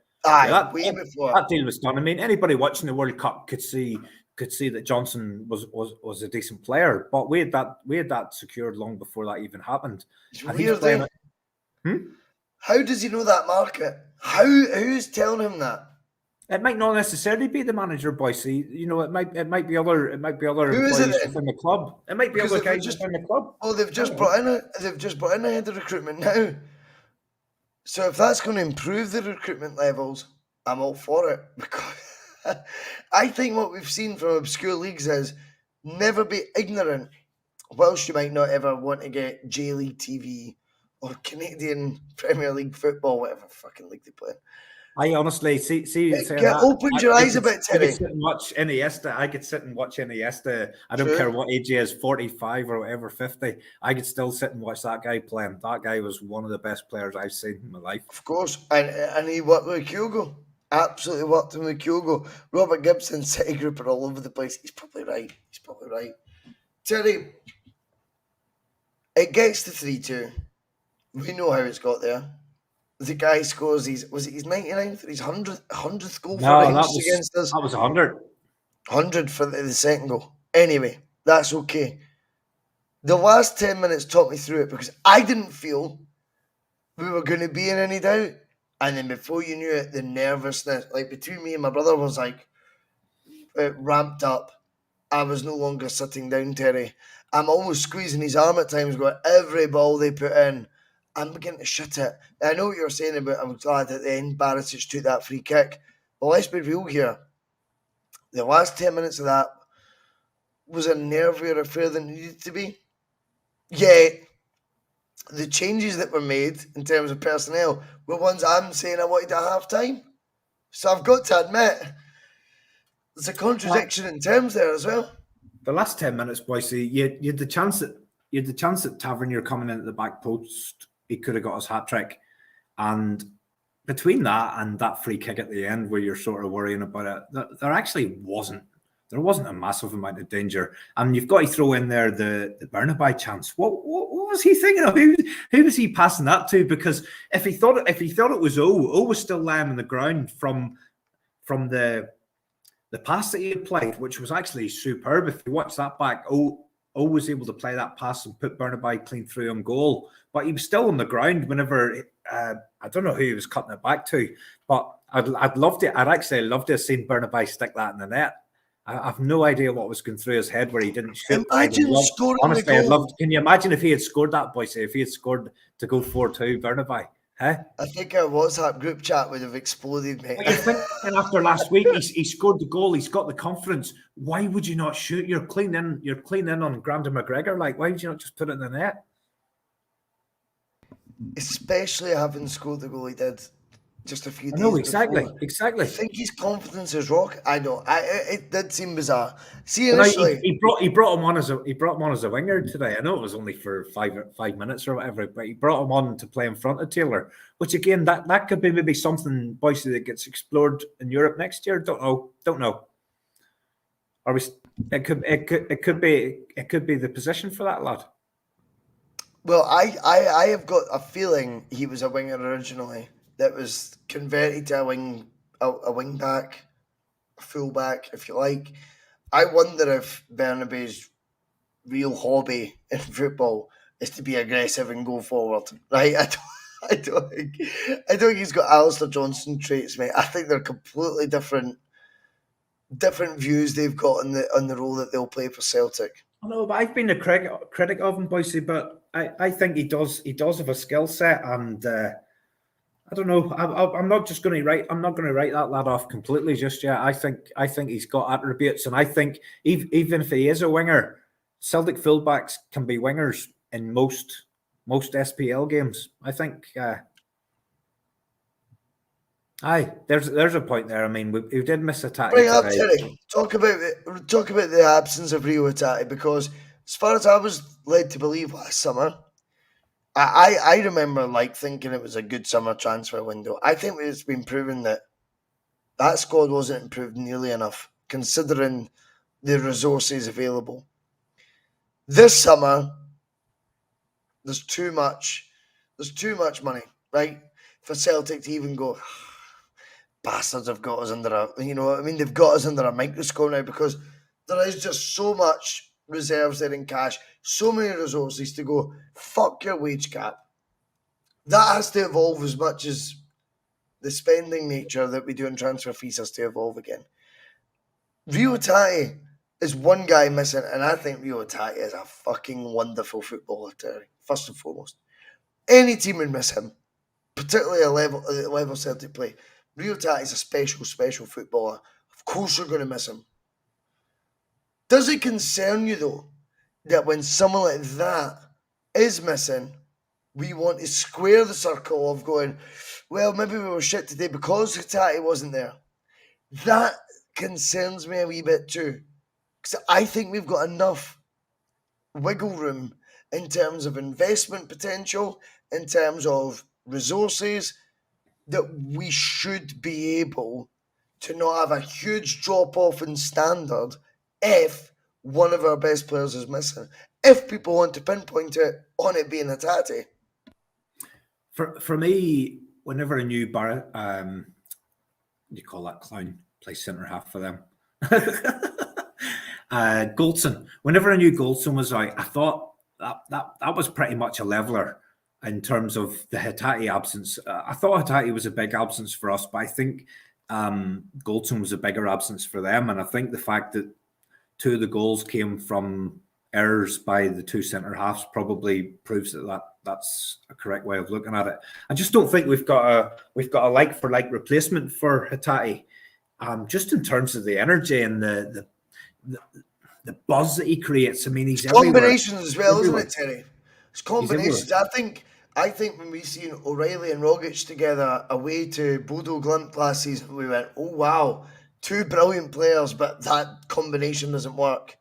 Way before. That deal was done. I mean, anybody watching the World Cup could see that Johnson was a decent player, but we had that secured long before that even happened. It's weird. How does he know that market? Who's telling him that? It might not necessarily be the manager, Bhoycie. You know, it might be other employees within the club. It might be other guys within the club. Oh, they've just brought in a head of recruitment now. So if that's going to improve the recruitment levels, I'm all for it. Because I think what we've seen from obscure leagues is never be ignorant whilst you might not ever want to get J-League TV or Canadian Premier League football, whatever fucking league they play, I honestly see you saying get that. opened your eyes a bit, I could Terry. sit and watch Iniesta. I could sit and watch Iniesta. I don't True. care what age he is, 45 or whatever, 50. I could still sit and watch that guy playing. That guy was one of the best players I've seen in my life. Of course, and he worked with Kyogo. Absolutely worked with Kyogo. Robert Gibson, City Group are all over the place. He's probably right. Terry, it gets to 3-2. We know how it's got there. The guy scores his 99th, his 100th goal for Rangers against us. That was 100. 100 for the second goal. Anyway, that's okay. The last 10 minutes taught me through it because I didn't feel we were going to be in any doubt. And then before you knew it, the nervousness, like between me and my brother, was like ramped up. I was no longer sitting down, Terry. I'm almost squeezing his arm at times, going, every ball they put in, I'm beginning to shit it. I know what you're saying about I'm glad at the end Barisic took that free kick. But let's be real here. The last 10 minutes of that was a nervier affair than it needed to be. Yet, the changes that were made in terms of personnel were ones I'm saying I wanted at half time. So I've got to admit, there's a contradiction in terms there as well. The last 10 minutes, Bhoycie, you had the chance that Tavernier coming in at the back post, he could have got his hat trick. And between that and that free kick at the end where you're sort of worrying about it, there actually wasn't a massive amount of danger. And you've got to throw in there the Bernabei chance. What was he thinking of? Who was he passing that to? Because if he thought it was O was still lying on the ground from the pass that he had played, which was actually superb. If you watch that back, O was able to play that pass and put Bernabei clean through on goal. But he was still on the ground whenever, I don't know who he was cutting it back to, but I'd actually loved to have seen Bernabei stick that in the net. I've no idea what was going through his head where he didn't shoot. Imagine scoring honestly, the goal. Can you imagine if he had scored that, Bhoycie? If he had scored to go 4-2, Bernabei? Huh? I think our WhatsApp group chat would have exploded, mate. But you think after last week, he scored the goal, he's got the confidence. Why would you not shoot? You're clean in on Brandon McGregor. Like, why would you not just put it in the net? Especially having scored the goal he did just a few days No, exactly, before. exactly. I think his confidence is rock. I know. It did seem bizarre. See, But initially, he brought him on as a winger today. I know it was only for 5 minutes or whatever, but he brought him on to play in front of Taylor. Which again, that could be maybe something, Bhoycie, that gets explored in Europe next year. Don't know. Are we? It could be the position for that lad. well, I have got a feeling he was a winger originally that was converted to a wing back, a full back, if you like. I wonder if Bernabei's real hobby in football is to be aggressive and go forward. Right? I don't think he's got Alistair Johnson traits, mate. I think they're completely different views they've got on the role that they'll play for Celtic. I know, but I've been a critic of him, Bhoycie, but I think he does have a skill set, and I don't know. I'm not going to write that lad off completely just yet. I think he's got attributes, and I think even if he is a winger, Celtic fullbacks can be wingers in most SPL games. I think. There's a point there. I mean, we did miss a tackle. Bring up Terry. Talk about the absence of Rio Atati, because as far as I was led to believe last summer, I remember thinking it was a good summer transfer window. I think it's been proven that squad wasn't improved nearly enough, considering the resources available. This summer, there's too much money, right, for Celtic to even go, bastards have got us under they've got us under a microscope now, because there is just so much reserves there in cash, so many resources to go, fuck your wage cap. That has to evolve as much as the spending nature that we do in transfer fees has to evolve again. Rio Atati is one guy missing, and I think Rio Atati is a fucking wonderful footballer, Terry, first and foremost. Any team would miss him, particularly at the level Celtic play. Rio Atati is a special footballer. Of course you're going to miss him. Does it concern you, though, that when someone like that is missing, we want to square the circle of going, well, maybe we were shit today because Hatate wasn't there. That concerns me a wee bit too. Because I think we've got enough wiggle room in terms of investment potential, in terms of resources, that we should be able to not have a huge drop off in standard if one of our best players is missing. If people want to pinpoint it on it being Hatate. For me, whenever a new you call that clown, plays centre half for them. Goldson. Whenever I knew Goldson was out, I thought that was pretty much a leveler in terms of the Hatate absence. I thought Hatate was a big absence for us, but I think Goldson was a bigger absence for them. And I think the fact that 2 of the goals came from errors by the 2 centre halves probably proves that's a correct way of looking at it. I just don't think we've got a like for like replacement for Hatate. Just in terms of the energy and the buzz that he creates. I mean, he's combinations as well, everywhere. isn't it, Terry? It's combinations. I think when we seen O'Reilly and Rogic together away to Bodo Glimt last season, we went, oh wow, 2 brilliant players, but that combination doesn't work.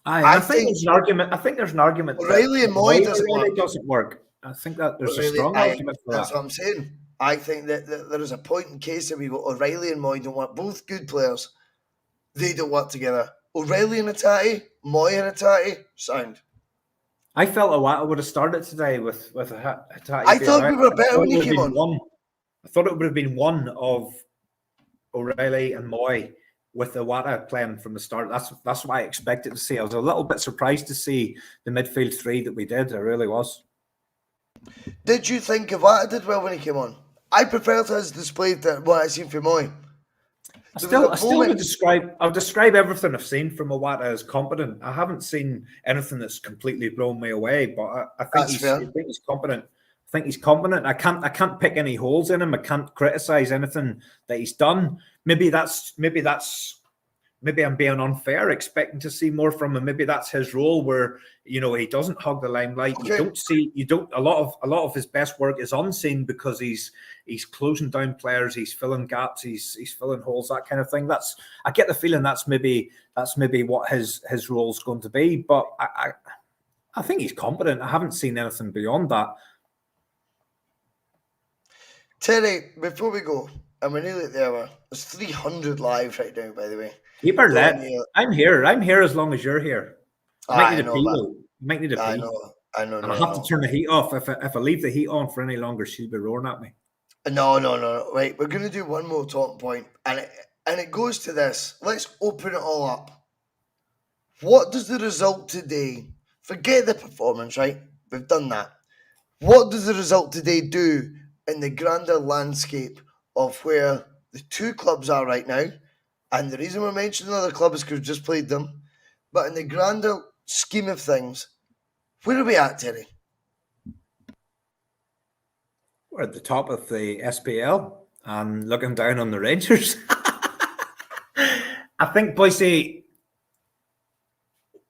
I think there's an argument. I think there's an argument. O'Reilly and Moy doesn't work. I think that there's a strong argument for that. That's what I'm saying. I think that there is a point in case that we got O'Reilly and Moy don't work. Both good players. They don't work together. O'Reilly and Hatate, Moy and Hatate, sound. I felt Iwata would have started today with Hatate. I thought we were better when he came on. I thought it would have been one of O'Reilly and Moy with Iwata playing from the start. That's what I expected to see. I was a little bit surprised to see the midfield 3 that we did. I really was. Did you think Iwata did well when he came on? I preferred his display to what I seen from Moy. I'll describe everything I've seen from Iwata as competent. I haven't seen anything that's completely blown me away, but I think he's competent. I think he's competent. I can't pick any holes in him. I can't criticize anything that he's done. Maybe I'm being unfair, expecting to see more from him. Maybe that's his role, where he doesn't hog the limelight. Okay. A lot of his best work is unseen because he's closing down players, he's filling gaps, he's filling holes, that kind of thing. I get the feeling that's maybe what his role's going to be. But I think he's competent. I haven't seen anything beyond that. Terry, before we go, and we're nearly at the hour. There's 300 live right now, by the way. Keep her lit. I'm here as long as you're here. I might need a pee. I know. And I have to turn the heat off. If I leave the heat on for any longer, she'll be roaring at me. No. Right, we're going to do one more talking point, and it goes to this. Let's open it all up. What does the result today? Forget the performance, right? We've done that. What does the result today do in the grander landscape of where the 2 clubs are right now? And the reason we're mentioning other clubs is because we've just played them. But in the grander scheme of things, where are we at, Terry? We're at the top of the SPL and looking down on the Rangers. I think, Bhoycie,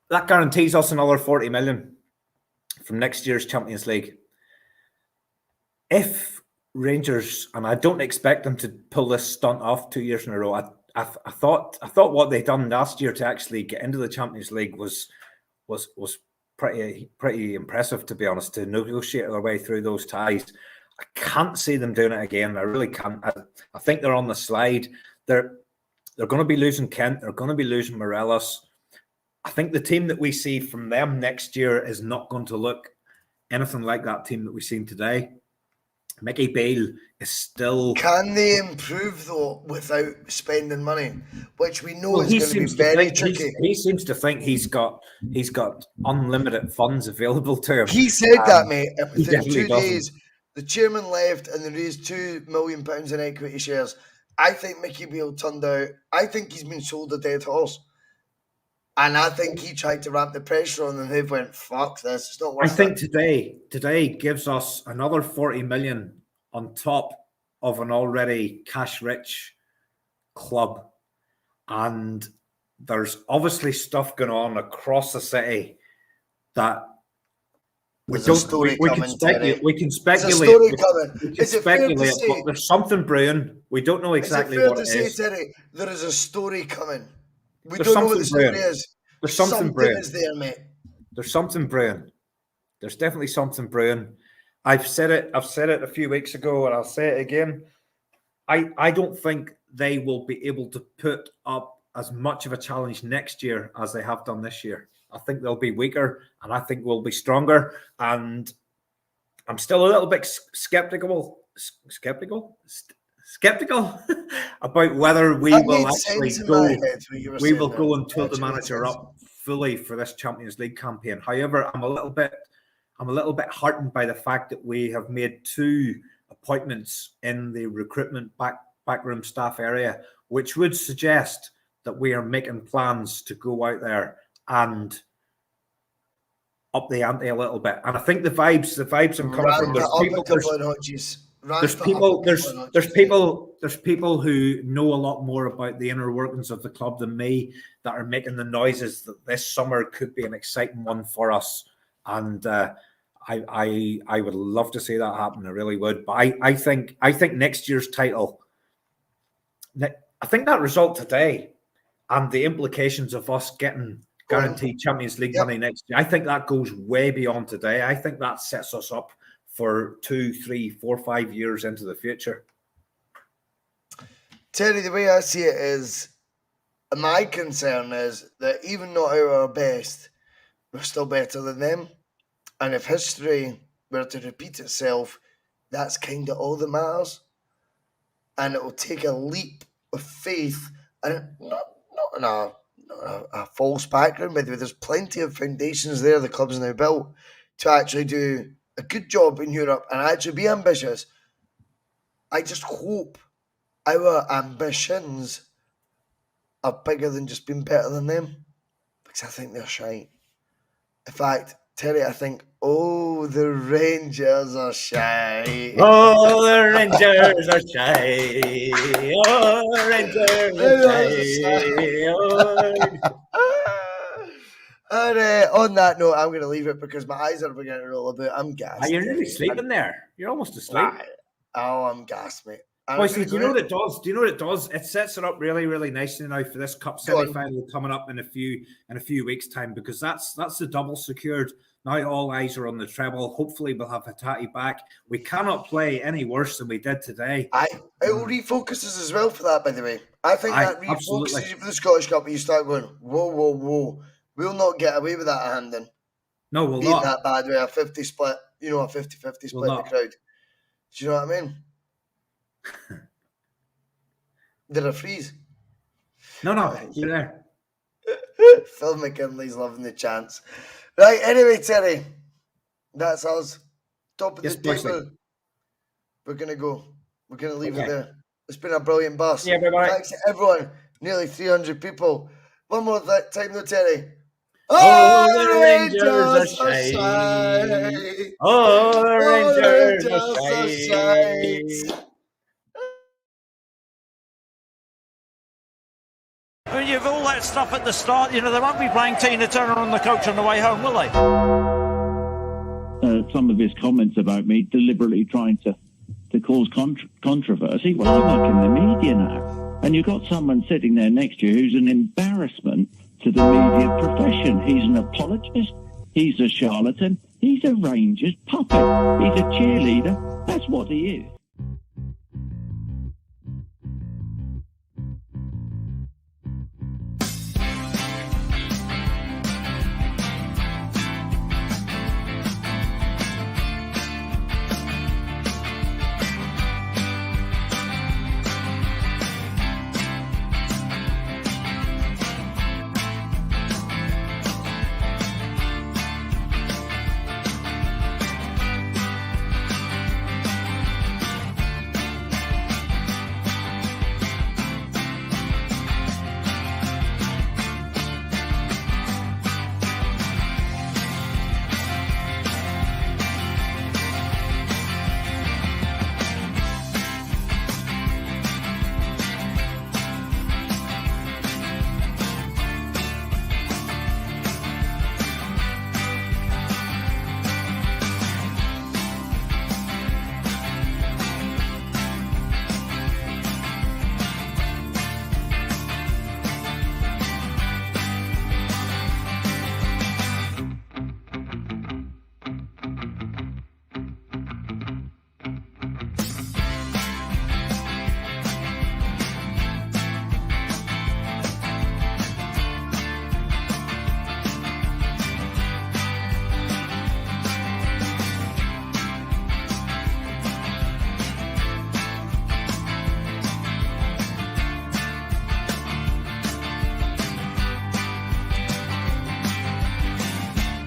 that guarantees us another 40 million from next year's Champions League. If Rangers, and I don't expect them to pull this stunt off 2 years in a row. I thought what they done last year to actually get into the Champions League was pretty impressive, to be honest, to negotiate their way through those ties. I can't see them doing it again. I really can't. I think they're on the slide. They're going to be losing Kent. They're going to be losing Morelos. I think the team that we see from them next year is not going to look anything like that team that we've seen today. Mickey Beale is still... Can they improve, though, without spending money? Which we know is going to be very tricky. He seems to think he's got unlimited funds available to him. He said that, mate. Within 2 days, the chairman left and they raised £2 million in equity shares. I think Mickey Beale turned out... I think he's been sold a dead horse. And I think he tried to ramp the pressure on them. They've went, fuck this, it's not worth it. I think today gives us another 40 million on top of an already cash-rich club. And there's obviously stuff going on across the city that we There's a don't. story We can coming, speculate. Terry. We can There's a speculate. story coming. We can Is it fair to speculate, say? but there's something brewing. We don't know exactly is it fair what to it say, is. Terry, there is a story coming? We There's don't know what the something story brewing. is. There's something brewing. is there, mate. There's something brewing. There's definitely something brewing. I've said it a few weeks ago, and I'll say it again. I don't think they will be able to put up as much of a challenge next year as they have done this year. I think they'll be weaker, and I think we'll be stronger. And I'm still a little bit skeptical about whether we That will made actually sense in go. my head, what you were We saying will there. go and tilt the Actually made manager sense. up fully for this Champions League campaign. However, I'm a little bit heartened by the fact that we have made 2 appointments in the recruitment backroom staff area, which would suggest that we are making plans to go out there and up the ante a little bit. And I think the vibes I'm coming from, there's people who know a lot more about the inner workings of the club than me that are making the noises that this summer could be an exciting one for us. And I would love to see that happen. I really would. But I think next year's title, I think that result today and the implications of us getting guaranteed Champions League money next year, I think that goes way beyond today. I think that sets us up for 2, 3, 4, 5 years into the future. Terry, the way I see it is, my concern is that even not at our best, we're still better than them. And if history were to repeat itself, that's kind of all that matters. And it will take a leap of faith, and not in a false background, by the way. There's plenty of foundations there the club's now built to actually do a good job in Europe and actually be ambitious. I just hope our ambitions are bigger than just being better than them, because I think they're shite. In fact, Terry, I think, the Rangers are shy. Oh, the Rangers are shy. Oh, the Rangers are shy. And on that note, I'm going to leave it because my eyes are beginning to roll a bit. I'm gassed. You're nearly sleeping there. You're almost asleep. I'm gassed, mate. Bhoycie, do you know what it does? It sets it up really, really nicely now for this cup semi-final coming up in a few weeks' time, because that's the double secured. Now all eyes are on the treble. Hopefully we'll have Hattati back. We cannot play any worse than we did today. It will refocus us as well for that, by the way. I think that refocuses you for the Scottish Cup, where you start going, whoa. We'll not get away with that handing. No, we'll being not. that bad with a 50 split, a 50-50 split in the crowd. Do you know what I mean? Did I freeze? No, you're there. Phil McKinley's loving the chance. Right, anyway, Terry, that's us. Top of the table. We're going to go. We're going to leave it there. It's been a brilliant bus. Yeah, bye-bye. Thanks to everyone. Nearly 300 people. One more time though, Terry. Oh, the Rangers are shy. Oh, the Rangers are shy. I mean, you've all that stuff at the start. They won't be playing Tina Turner on the coach on the way home, will they? Some of his comments about me deliberately trying to cause controversy. Well, I work in the media now. And you've got someone sitting there next to you who's an embarrassment to the media profession. He's an apologist. He's a charlatan. He's a Rangers puppet. He's a cheerleader. That's what he is.